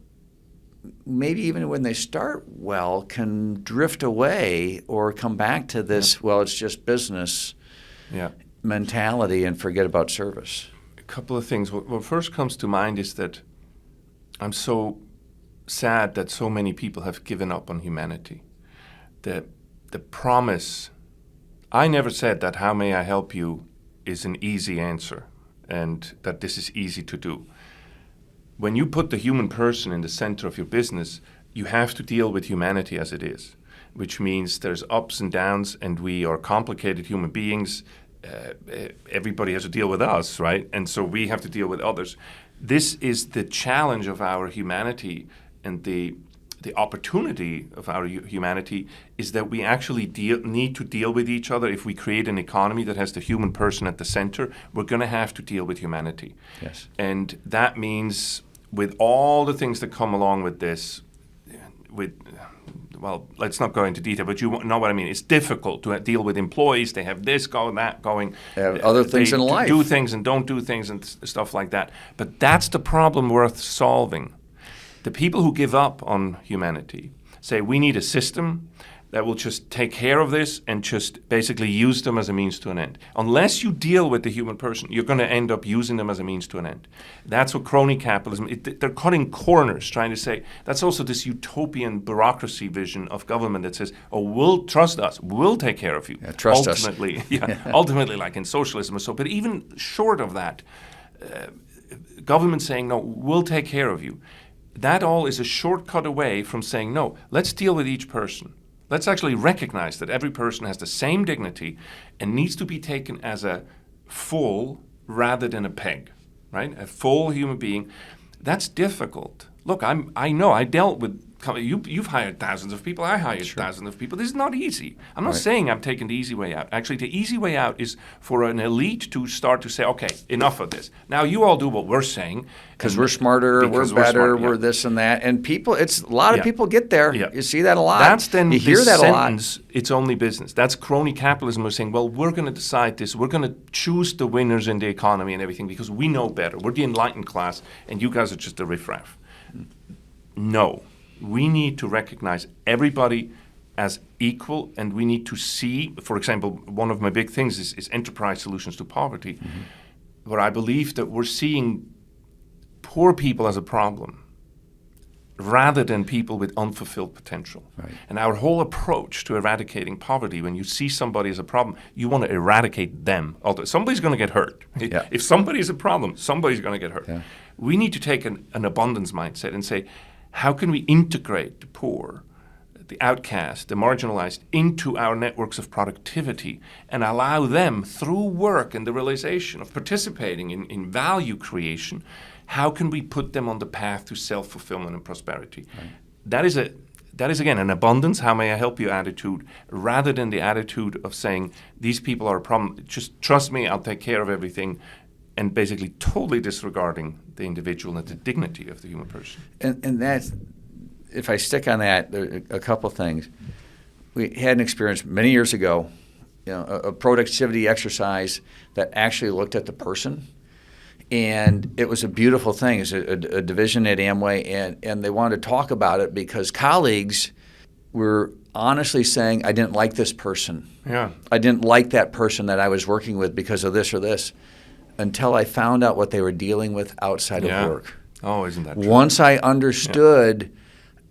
maybe even when they start well, can drift away or come back to this, well, it's just business mentality and forget about service? A couple of things. What first comes to mind is that I'm so sad that so many people have given up on humanity. The promise, I never said that how may I help you is an easy answer and that this is easy to do. When you put the human person in the center of your business, you have to deal with humanity as it is, which means there's ups and downs, and we are complicated human beings. Everybody has to deal with us, right? And so we have to deal with others. This is the challenge of our humanity, and the opportunity of our humanity is that we actually need to deal with each other. If we create an economy that has the human person at the center, we're going to have to deal with humanity. Yes. And that means with all the things that come along with this, well, let's not go into detail, but you know what I mean. It's difficult to deal with employees. They have this going, that going. They have other things in life. Do things and don't do things and stuff like that. But that's the problem worth solving. The people who give up on humanity say we need a system that will just take care of this and just basically use them as a means to an end. Unless you deal with the human person, you're going to end up using them as a means to an end. That's what crony capitalism, they're cutting corners trying to say, that's also this utopian bureaucracy vision of government that says, oh, we'll trust us, we'll take care of you. Yeah, trust ultimately, us. Ultimately, like in socialism or so. But even short of that, government saying, no, we'll take care of you. That all is a shortcut away from saying, no, let's deal with each person. Let's actually recognize that every person has the same dignity and needs to be taken as a full rather than a peg, right? A full human being. That's difficult. Look, I know I dealt with. You've hired thousands of people. I hired thousands of people. This is not easy. I'm not saying I'm taking the easy way out. Actually, the easy way out is for an elite to start to say, okay, enough of this. Now you all do what we're saying. Because we're smarter, we're better, we're this and that. And people, a lot of people get there. Yeah. You see that a lot. That's then you hear that sentence, a lot. It's only business. That's crony capitalism. We're saying, well, we're going to decide this. We're going to choose the winners in the economy and everything because we know better. We're the enlightened class, and you guys are just the riffraff. No. We need to recognize everybody as equal, and we need to see, for example, one of my big things is enterprise solutions to poverty, where I believe that we're seeing poor people as a problem rather than people with unfulfilled potential. Right. And our whole approach to eradicating poverty, when you see somebody as a problem, you want to eradicate them. Somebody's going to get hurt. Yeah. If somebody is a problem, somebody's going to get hurt. Yeah. We need to take an abundance mindset and say, how can we integrate the poor, the outcast, the marginalized into our networks of productivity and allow them through work and the realization of participating in value creation, how can we put them on the path to self-fulfillment and prosperity? Right. That is again an abundance, how may I help you attitude, rather than the attitude of saying these people are a problem, just trust me, I'll take care of everything, and basically totally disregarding the individual and the dignity of the human person. And that's, if I stick on that, there are a couple things. We had an experience many years ago, a productivity exercise that actually looked at the person. And it was a beautiful thing. It's a division at Amway, and they wanted to talk about it because colleagues were honestly saying, I didn't like this person. Yeah. I didn't like that person that I was working with because of this or this. Until I found out what they were dealing with outside of work. Oh, isn't that true? Once I understood,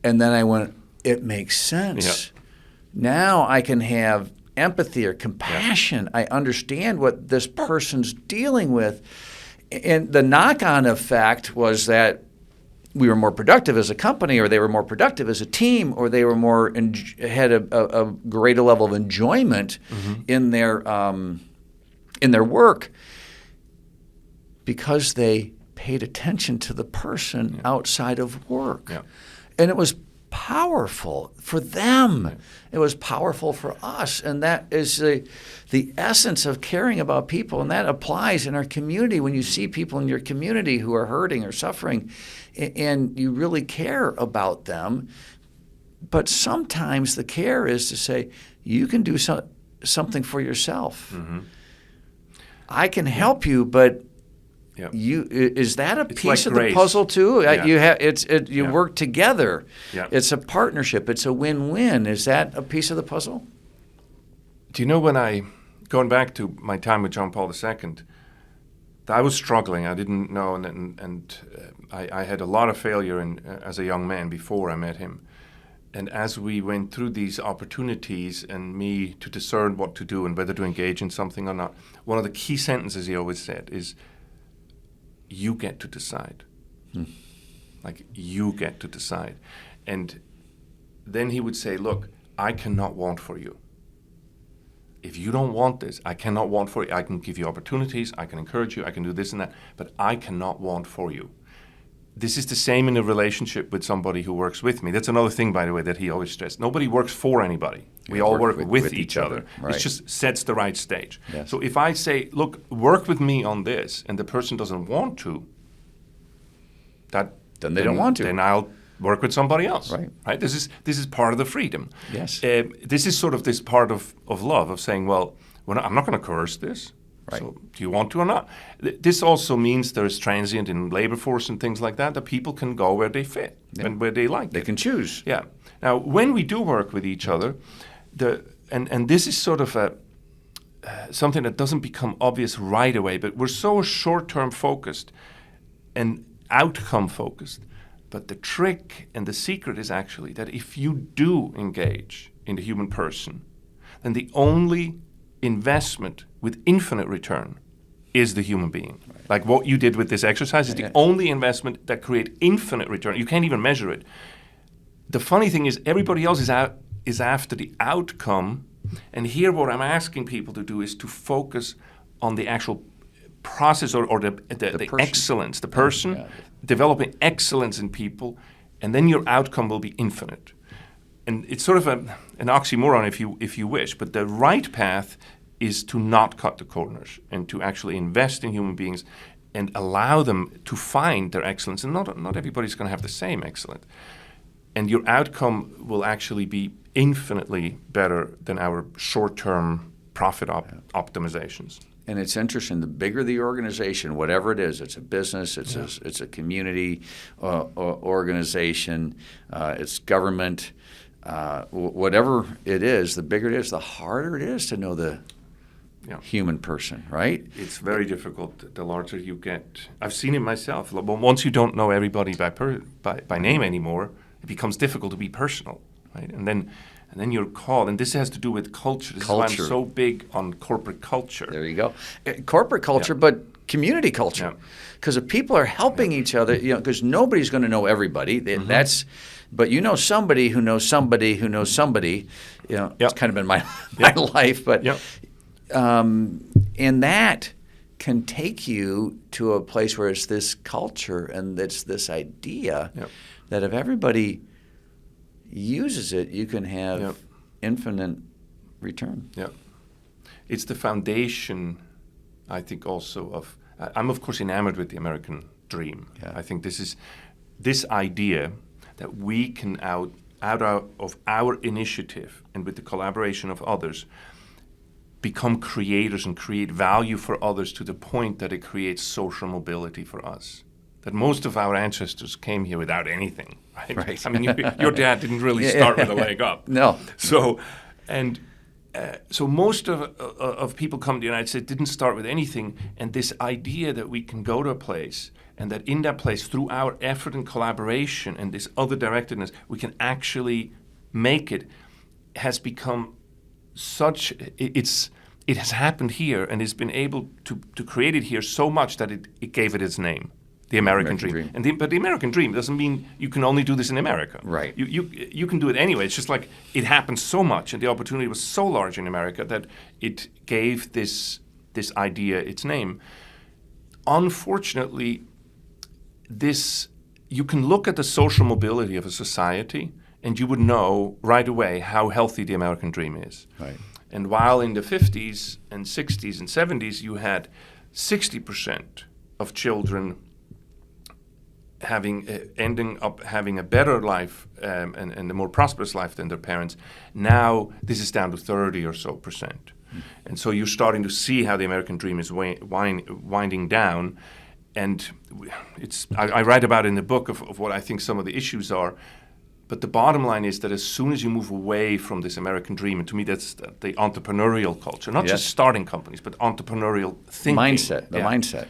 and then I went, it makes sense. Yeah. Now I can have empathy or compassion. I understand what this person's dealing with. And the knock-on effect was that we were more productive as a company, or they were more productive as a team, or they were had a greater level of enjoyment in their work. Because they paid attention to the person outside of work. Yeah. And it was powerful for them. Yeah. It was powerful for us. And that is the essence of caring about people. And that applies in our community. When you see people in your community who are hurting or suffering and you really care about them, but sometimes the care is to say, you can do something for yourself. I can help you, but Yeah. Is that a It's piece like of the grace. puzzle too? Yeah. You work together. Yeah. It's a partnership. It's a win-win. Is that a piece of the puzzle? Do you know going back to my time with John Paul II, I was struggling. I didn't know, and I had a lot of failure as a young man before I met him. And as we went through these opportunities and me to discern what to do and whether to engage in something or not, one of the key sentences he always said is, "You get to decide." Like, you get to decide. And then he would say, "Look, I cannot want for you. If you don't want this, I cannot want for you. I can give you opportunities, I can encourage you, I can do this and that, but I cannot want for you." This is the same in a relationship with somebody who works with me. That's another thing, by the way, that he always stressed. Nobody works for anybody. We all work with each other. Right. It just sets the right stage. Yes. So if I say, "Look, work with me on this," and the person doesn't want to, Then they don't want to. Then I'll work with somebody else. Right. This is part of the freedom. Yes. This is sort of this part of love, of saying, well, I'm not going to coerce this. Right. So do you want to or not? This also means there's transient in labor force and things like that people can go where they fit and where they like They it. can choose. Yeah. Now, when we do work with each other, and this is sort of something that doesn't become obvious right away, but we're so short-term focused and outcome focused. But the trick and the secret is actually that if you do engage in the human person, then the only investment with infinite return is the human being. Right. Like what you did with this exercise is the only investment that creates infinite return. You can't even measure it. The funny thing is everybody else is after the outcome, and here what I'm asking people to do is to focus on the actual process or the excellence, the person, developing excellence in people, and then your outcome will be infinite. And it's sort of an oxymoron if you wish, but the right path is to not cut the corners and to actually invest in human beings and allow them to find their excellence. And not everybody's going to have the same excellence. And your outcome will actually be infinitely better than our short-term profit optimizations. And it's interesting, the bigger the organization, whatever it is, it's a business, it's a community organization, it's government, whatever it is, the bigger it is, the harder it is to know the human person, right? It's very difficult the larger you get. I've seen it myself. Once you don't know everybody by name anymore, it becomes difficult to be personal, right? And then you're called, and this has to do with culture. This is why I'm so big on corporate culture. There you go. Corporate culture, but community culture. Because if people are helping each other, because nobody's going to know everybody. But you know somebody who knows somebody who knows somebody. It's kind of been my life. But and that can take you to a place where it's this culture and it's this idea that if everybody uses it, you can have infinite return. Yeah, it's the foundation, I think, also of. I'm of course enamored with the American dream. Yeah. I think this idea that we can out of our initiative and with the collaboration of others become creators and create value for others to the point that it creates social mobility for us. That most of our ancestors came here without anything, right? I mean, your dad didn't really start with a leg up. No. So most of people come to the United States didn't start with anything, and this idea that we can go to a place and that in that place, through our effort and collaboration and this other directedness, we can actually make it, has become such. It has happened here, and it's been able to create it here so much that it gave it its name. The American dream. But the American dream doesn't mean you can only do this in America. Right. You can do it anyway. It's just like it happened so much and the opportunity was so large in America that it gave this idea its name. Unfortunately, you can look at the social mobility of a society and you would know right away how healthy the American dream is. Right. And while in the 50s and 60s and 70s you had 60% of children ending up having a better life and a more prosperous life than their parents. Now this is down to 30 or so percent. And so you're starting to see how the American dream is winding down. and I write about in the book of what I think some of the issues are. But the bottom line is that as soon as you move away from this American dream, and to me that's the entrepreneurial culture, not just starting companies, but entrepreneurial thinking. Mindset.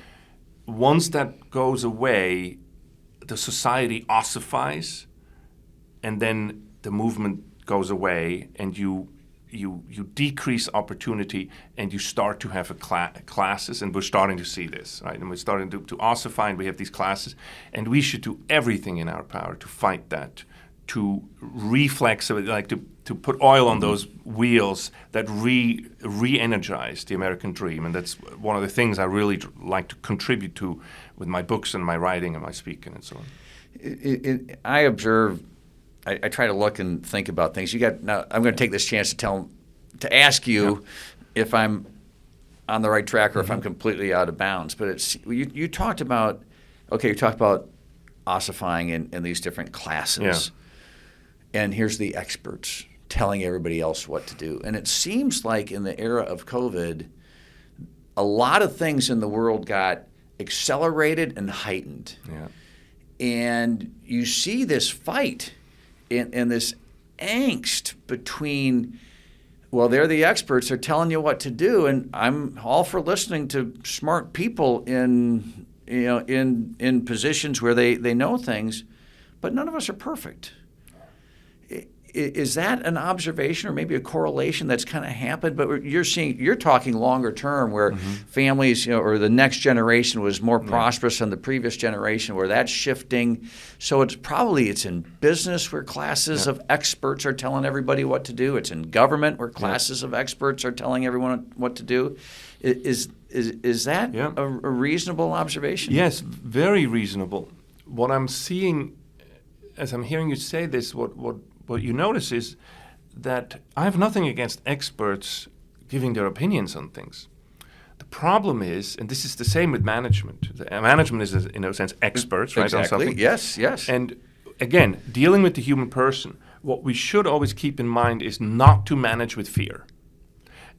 Once that goes away, the society ossifies, and then the movement goes away, and you decrease opportunity, and you start to have classes, and we're starting to see this, right? And we're starting to ossify, and we have these classes, and we should do everything in our power to fight that, to reflex, like to put oil on those wheels that re-energize the American dream. And that's one of the things I really like to contribute to with my books and my writing and my speaking and so on. I observe, I try to look and think about things. Now I'm going to take this chance to ask you if I'm on the right track or if I'm completely out of bounds. But you talked about, ossifying in these different classes. Yeah. And here's the experts telling everybody else what to do. And it seems like in the era of COVID, a lot of things in the world got accelerated and heightened. Yeah. And you see this fight and this angst between, well, they're the experts, they're telling you what to do, and I'm all for listening to smart people in positions where they know things, but none of us are perfect. Is that an observation or maybe a correlation that's kind of happened? But you're talking longer term where families, or the next generation was more prosperous than the previous generation, where that's shifting. So it's in business where classes of experts are telling everybody what to do. It's in government where classes of experts are telling everyone what to do. Is that a reasonable observation? Yes, very reasonable. What I'm seeing, as I'm hearing you say this, what you notice is that I have nothing against experts giving their opinions on things. The problem is, and this is the same with management. Management is, in a sense, experts, right, on something. Yes. And again, dealing with the human person, what we should always keep in mind is not to manage with fear.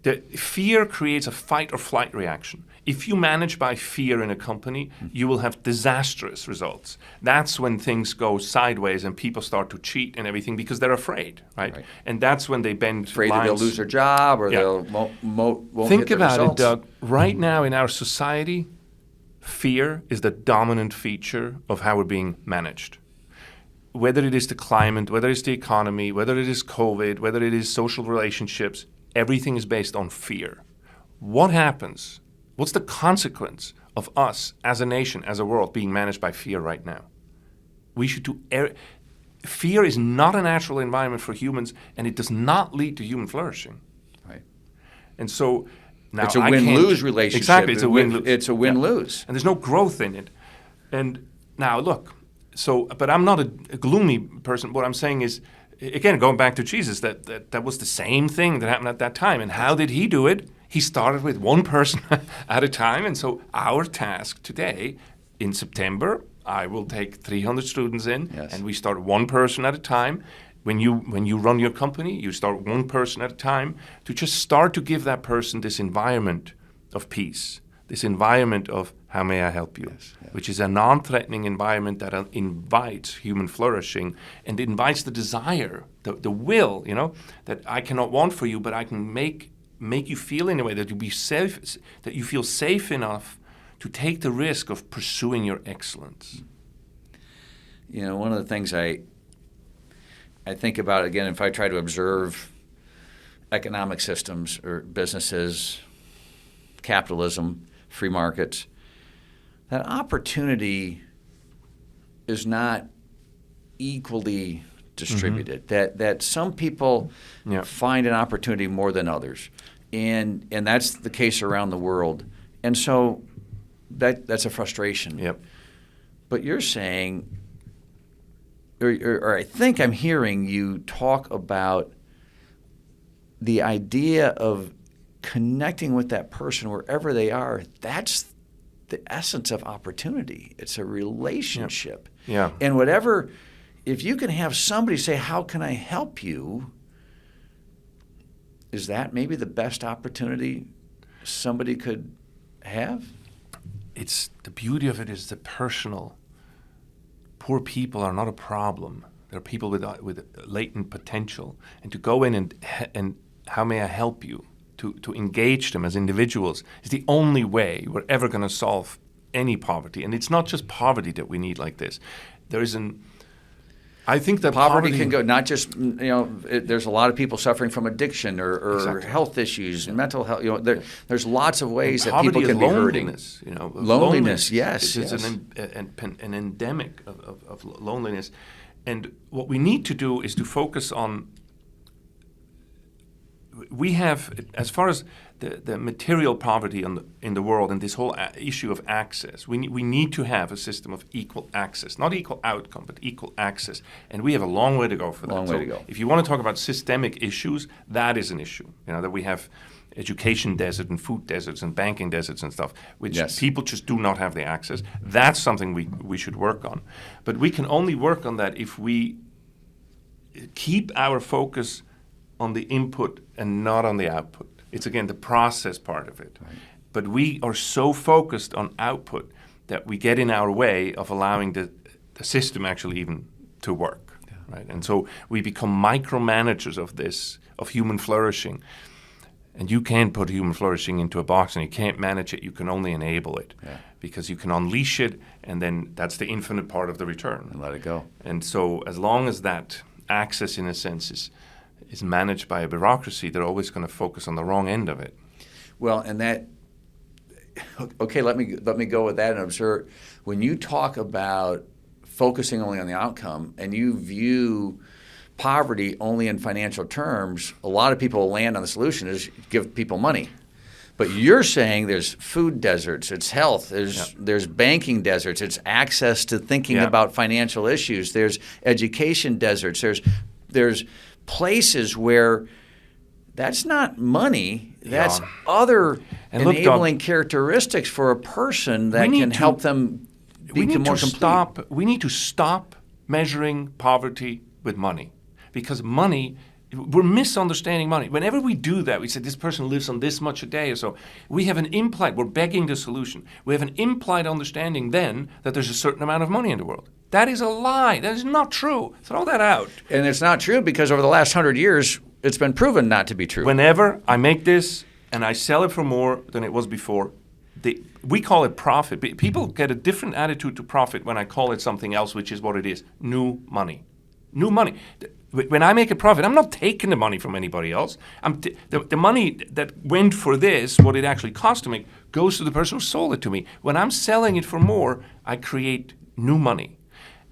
The fear creates a fight or flight reaction. If you manage by fear in a company, you will have disastrous results. That's when things go sideways and people start to cheat and everything because they're afraid, right? And that's when they bend afraid lines. that they'll lose their job or they'll won't Think hit their about results. it, Doug. Right now in our society, fear is the dominant feature of how we're being managed. Whether it is the climate, whether it's the economy, whether it is COVID, whether it is social relationships, everything is based on fear. What happens? What's the consequence of us as a nation, as a world, being managed by fear right now? We should do. Fear is not a natural environment for humans, and it does not lead to human flourishing. Right. And so now it's a win-lose relationship. Exactly, it's a win-lose. It's a win-lose. And there's no growth in it. And now look. But I'm not a gloomy person. What I'm saying is, again, going back to Jesus, that was the same thing that happened at that time. And how did he do it? He started with one person at a time. And so our task today, in September, I will take 300 students in, and we start one person at a time. When you run your company, you start one person at a time to just start to give that person this environment of peace, this environment of how may I help you, which is a non-threatening environment that invites human flourishing and invites the desire, the will, that I cannot want for you, but I can make you feel in a way that you be safe, that you feel safe enough to take the risk of pursuing your excellence. One of the things I think about, again, if I try to observe economic systems or businesses, capitalism, free markets, that opportunity is not equally distributed. That some people find an opportunity more than others, and that's the case around the world. And so that's a frustration. Yep. But you're saying, or I think I'm hearing you talk about the idea of connecting with that person wherever they are. That's the essence of opportunity. It's a relationship. Yeah. And if you can have somebody say, how can I help you? Is that maybe the best opportunity somebody could have? it's the beauty of it is the personal. Poor people are not a problem. They're people with latent potential, and to go in and how may I help you to engage them as individuals is the only way we're ever going to solve any poverty. And it's not just poverty that we need like this. I think that poverty can go not just there's a lot of people suffering from addiction or Exactly. health issues and mental health. There's lots of ways that poverty people can is be hurting. loneliness, Loneliness, yes, It's yes. an endemic of loneliness, and what we need to do is to focus on. We have, as far as the material poverty in the world and this whole issue of access, we need to have a system of equal access, not equal outcome, but equal access. And we have a long way to go for that. Long way to go. If you want to talk about systemic issues, that is an issue. That we have education deserts and food deserts and banking deserts and stuff, which Yes. people just do not have the access. That's something we should work on. But we can only work on that if we keep our focus on the input and not on the output. It's again the process part of it. Right. But we are so focused on output that we get in our way of allowing the system actually even to work. Yeah. Right? And so we become micromanagers of human flourishing. And you can't put human flourishing into a box and you can't manage it, you can only enable it. Yeah. Because you can unleash it, and then that's the infinite part of the return. And let it go. And so as long as that access, in a sense, is managed by a bureaucracy, they're always going to focus on the wrong end of it. Well, and that, okay, let me go with that and observe. When you talk about focusing only on the outcome and you view poverty only in financial terms, a lot of people land on the solution is give people money. But you're saying there's food deserts, it's health, there's banking deserts, it's access to thinking about financial issues, there's education deserts, there's places where that's not money, that's other enabling characteristics for a person that can help them become more complete. We need to stop measuring poverty with money, because money, we're misunderstanding money. Whenever we do that, we say this person lives on this much a day or so. We have an implied, we're begging the solution. We have an implied understanding then that there's a certain amount of money in the world. That is a lie. That is not true. Throw that out. And it's not true because over the last 100 years, it's been proven not to be true. Whenever I make this and I sell it for more than it was before, we call it profit. People get a different attitude to profit when I call it something else, which is what it is, new money. New money. When I make a profit, I'm not taking the money from anybody else. The money that went for this, what it actually cost to make, goes to the person who sold it to me. When I'm selling it for more, I create new money.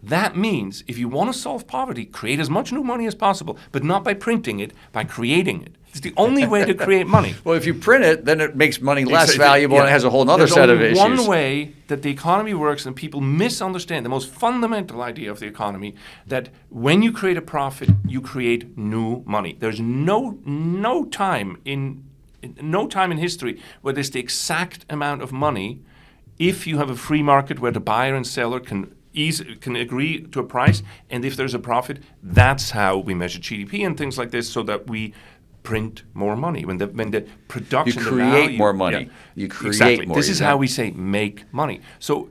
That means if you want to solve poverty, create as much new money as possible, but not by printing it, by creating it. It's the only way to create money. Well, if you print it, then it makes money less valuable and it has a whole other set of issues. There's one way that the economy works, and people misunderstand the most fundamental idea of the economy, that when you create a profit, you create new money. There's no time in history where there's the exact amount of money if you have a free market where the buyer and seller can agree to a price, and if there's a profit, that's how we measure GDP and things like this, so that we print more money. When the production, you create more money. Yeah, you create exactly. more. This is how we say make money. So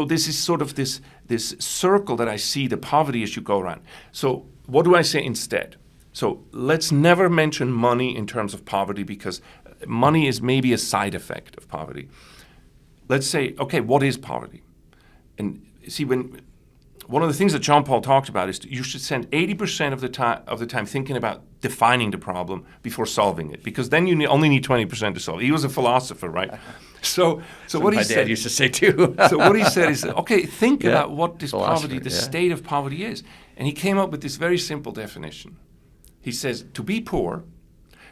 this is sort of this circle that I see the poverty issue go around. So what do I say instead? So let's never mention money in terms of poverty, because money is maybe a side effect of poverty. Let's say, okay, what is poverty? And see, one of the things that John Paul talked about is you should spend 80% of the time thinking about defining the problem before solving it, because then you only need 20% to solve it. He was a philosopher, right? So what he said, my dad used to say too. So what he said is, okay, think about what this poverty, the yeah. state of poverty is. And he came up with this very simple definition. He says, to be poor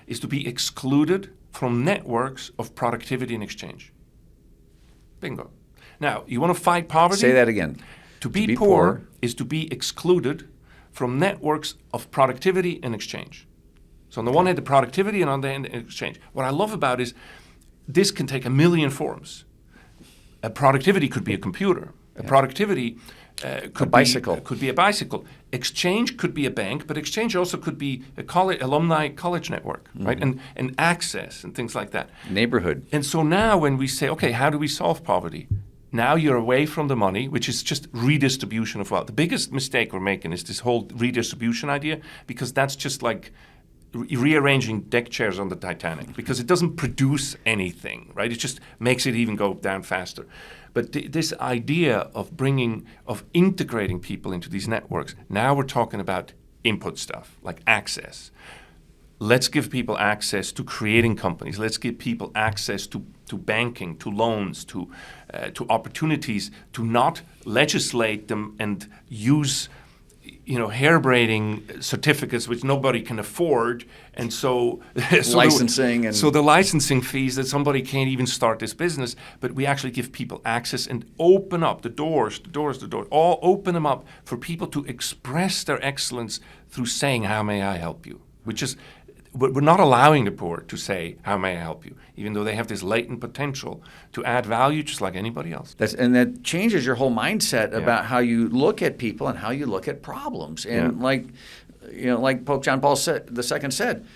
is to be excluded from networks of productivity and exchange. Bingo. Now, you want to fight poverty? Say that again. To be poor is to be excluded from networks of productivity and exchange. So on the one hand, the productivity, and on the end, exchange. What I love about is this can take a million forms. A productivity could be a computer. A productivity could bicycle. Could be a bicycle. Exchange could be a bank, but Exchange also could be a alumni college network, right? And access and things like that. Neighborhood. And so now when we say, okay, how do we solve poverty? Now you're away from the money, which is just redistribution of wealth. The biggest mistake we're making is this whole redistribution idea, because that's just like rearranging deck chairs on the Titanic, because it doesn't produce anything, right? It just makes it even go down faster. But this idea of integrating people into these networks, now we're talking about input stuff, like access. Let's give people access to creating companies. Let's give people access to banking, to loans, to opportunities, to not legislate them and use hair-braiding certificates which nobody can afford, and so licensing so the licensing fees that somebody can't even start this business. But we actually give people access and open up the doors, all open them up for people to express their excellence through saying, "How may I help you?" Which is, we're not allowing the poor to say, "How may I help you?" even though they have this latent potential to add value just like anybody else. And that changes your whole mindset about how you look at people and how you look at problems. And like Pope John Paul II said,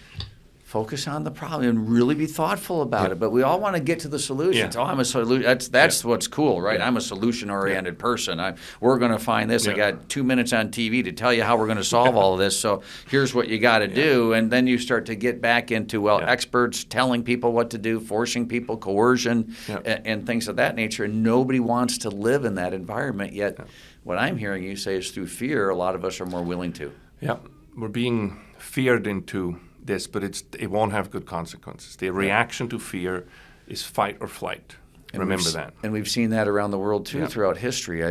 focus on the problem and really be thoughtful about it. But we all want to get to the solutions. Yeah. Oh, I'm a solution. That's what's cool, right? I'm a solution-oriented person. We're going to find this. I got 2 minutes on TV to tell you how we're going to solve all of this. So here's what you got to do. And then you start to get back into, experts telling people what to do, forcing people, coercion, and things of that nature. And nobody wants to live in that environment. Yet what I'm hearing you say is through fear, a lot of us are more willing to. Yeah, we're being feared into this, but it won't have good consequences. The reaction to fear is fight or flight. And remember that. And we've seen that around the world too, throughout history.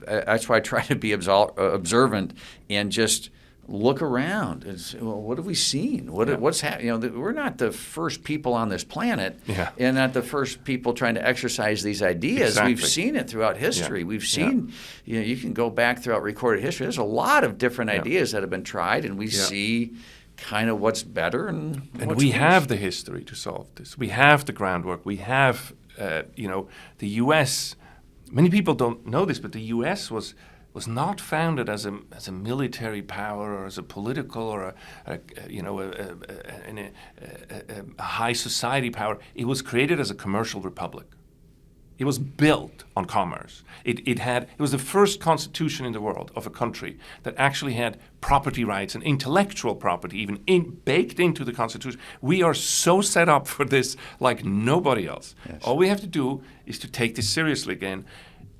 That's why I try to be observant and just look around. What have we seen? What's happening? We're not the first people on this planet, and not the first people trying to exercise these ideas. Exactly. We've seen it throughout history. We've seen, you can go back throughout recorded history. There's a lot of different ideas that have been tried, and we see kind of what's better and we have the history to solve this. We have the groundwork. We have, the U.S. Many people don't know this, but the U.S. was not founded as a military power or as a political or a high society power. It was created as a commercial republic. It was built on commerce. It was the first constitution in the world of a country that actually had property rights and intellectual property even baked into the constitution. We are so set up for this like nobody else. Yes. All we have to do is to take this seriously again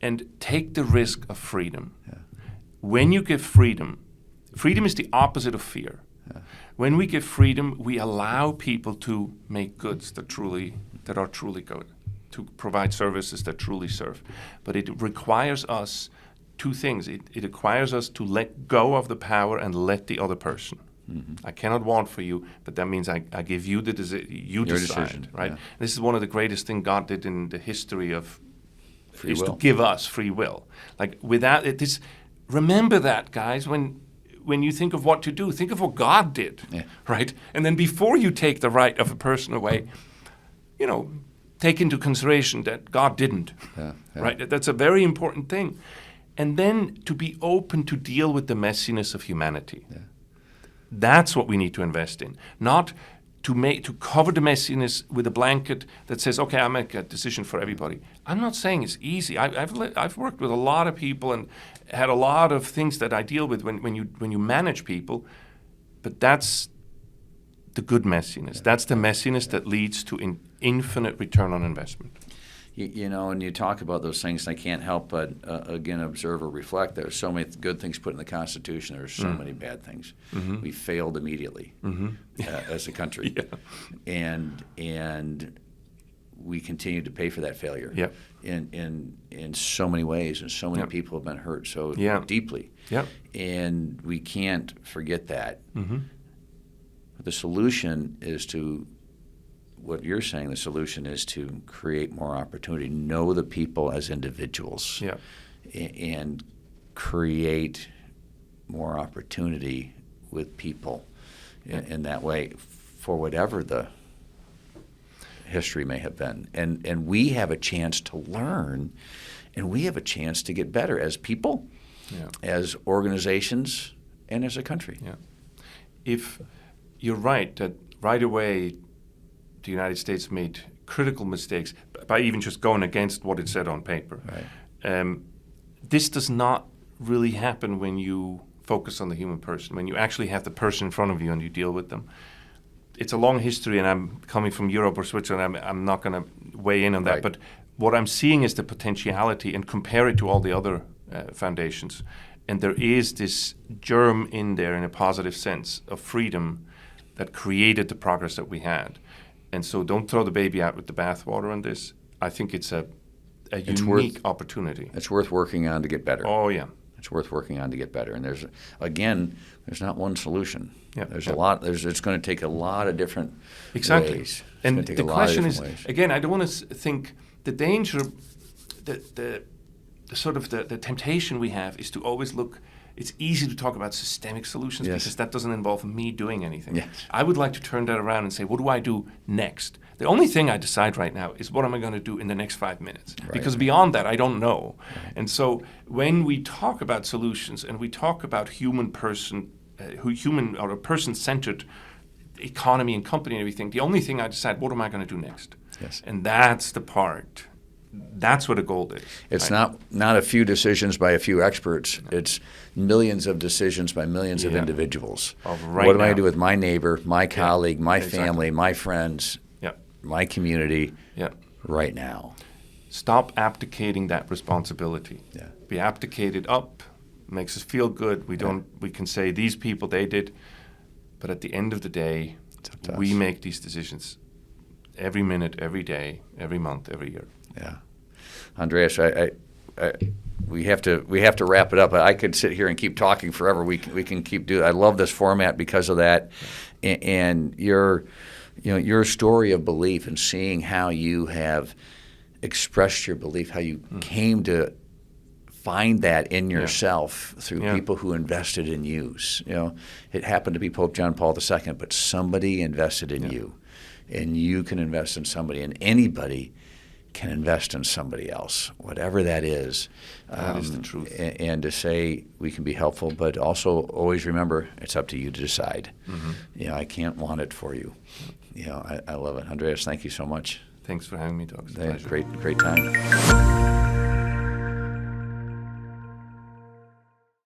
and take the risk of freedom. Yeah. When you give freedom is the opposite of fear. Yeah. When we give freedom, we allow people to make goods that are truly good, to provide services that truly serve. But it requires us two things. It requires us to let go of the power and let the other person. Mm-hmm. I cannot want for you, but that means I give you the you Your decide, decision, right? Yeah. This is one of the greatest things God did in the history of free is will. To give us free will. Like without it, remember that, guys, when you think of what to do, think of what God did, right? And then before you take the right of a person away, take into consideration that God didn't, right? That's a very important thing. And then to be open to deal with the messiness of humanity. Yeah. That's what we need to invest in, not to cover the messiness with a blanket that says, okay, I make a decision for everybody. I'm not saying it's easy. I've worked with a lot of people and had a lot of things that I deal with when you manage people, but that's the good messiness. Yeah. That's the messiness that leads to infinite return on investment. And you talk about those things, and I can't help but, again, observe or reflect. There's so many good things put in the Constitution. There's so many bad things. Mm-hmm. We failed immediately as a country. And we continue to pay for that failure in so many ways, and so many people have been hurt so deeply. Yep. And we can't forget that. Mm-hmm. The solution is to, what you're saying, the solution is to create more opportunity, know the people as individuals, and create more opportunity with people in that way for whatever the history may have been. And we have a chance to learn, and we have a chance to get better as people, as organizations, and as a country. Yeah. If you're right that right away the United States made critical mistakes by even just going against what it said on paper. Right. This does not really happen when you focus on the human person, when you actually have the person in front of you and you deal with them. It's a long history, and I'm coming from Europe or Switzerland. I'm not going to weigh in on that. Right. But what I'm seeing is the potentiality, and compare it to all the other foundations. And there is this germ in there, in a positive sense, of freedom that created the progress that we had. And so don't throw the baby out with the bathwater on this. I think it's a unique opportunity. It's worth working on to get better. Oh, yeah. It's worth working on to get better. And there's not one solution. Yeah. There's a lot. It's going to take a lot of different exactly. ways. And the question is, again, I don't want to think the danger, the sort of the temptation we have is to always look. It's easy to talk about systemic solutions because that doesn't involve me doing anything. Yes. I would like to turn that around and say, what do I do next? The only thing I decide right now is what am I going to do in the next 5 minutes? Right. Because beyond that, I don't know. Right. And so when we talk about solutions and we talk about human or a person-centered economy and company and everything, the only thing I decide, what am I going to do next? Yes. And that's the part. That's what a goal is. It's not a few decisions by a few experts. No. It's millions of decisions by millions of individuals. What am I going to do with my neighbor, my colleague, my family, my friends, my community right now? Stop abdicating that responsibility. Yeah. We abdicate it up, makes us feel good. We can say these people, they did. But at the end of the day, we make these decisions every minute, every day, every month, every year. Yeah, Andreas, we have to wrap it up. I could sit here and keep talking forever. We can keep doing. I love this format because of that, and your story of belief and seeing how you have expressed your belief, how you came to find that in yourself through people who invested in you. It happened to be Pope John Paul II, but somebody invested in you, and you can invest in somebody, and anybody can invest in somebody else, whatever that is. That is the truth. And to say we can be helpful, but also always remember it's up to you to decide. Mm-hmm. I can't want it for you. I love it. Andreas, thank you so much. Thanks for having me, Doug. It's a pleasure. Great time.